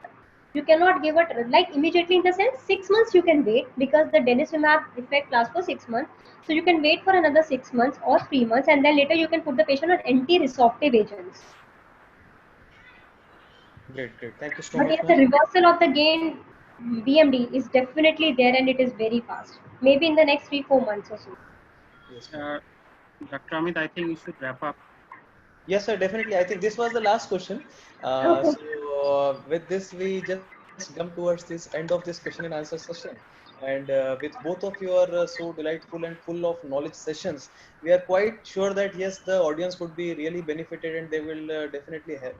You cannot give it like immediately in the sense 6 months you can wait, because the denosumab effect lasts for 6 months. So you can wait for another 6 months or 3 months, and then later you can put the patient on anti-resorptive agents. Great, great. Thank you so But much, yes, the ma'am. reversal of the gain BMD is definitely there, and it is very fast. Maybe in the next 3-4 months or so. Yes, ma'am. Dr. Amit, I think we should wrap up. Yes, sir. Definitely. I think this was the last question. Okay. So with this, we just come towards this end of this question and answer session. And with both of your so delightful and full of knowledge sessions, we are quite sure that yes, the audience would be really benefited, and they will definitely have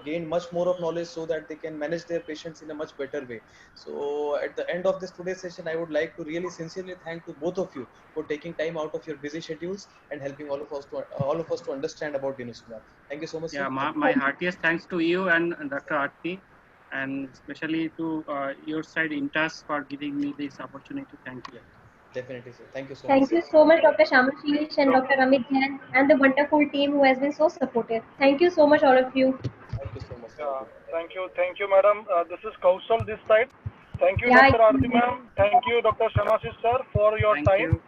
gain much more of knowledge, so that they can manage their patients in a much better way. So at the end of this today's session, I would like to really sincerely thank to both of you for taking time out of your busy schedules and helping all of us to understand about denosumab. Thank you so much, sir. Yeah, Thank you. my heartiest thanks to you and Dr. Aarti, and especially to your side Intas for giving me this opportunity. Thank you. Definitely, sir. Thank you so much, Thank sir. you so much, Dr. Shamashish and So, Dr. Amit Jain, and the wonderful team who has been so supportive. Thank you so much, all of you. Thank you so much. Have a yeah, good day. thank you, madam. This is Kausal this side. Thank you, Yeah, Dr. Aarti ma'am. Thank you, Dr. Shamasis sir, for your Thank time you.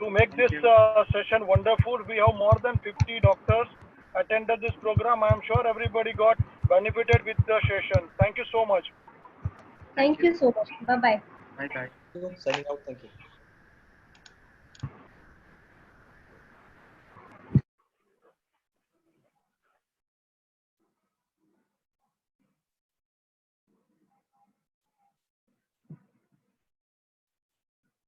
to make Thank this you. session wonderful. We have more than 50 doctors attended this program. I am sure everybody got benefited with the session. Thank you so much. Thank thank you. you so much. Bye bye. Bye bye. Signing out. Thank you.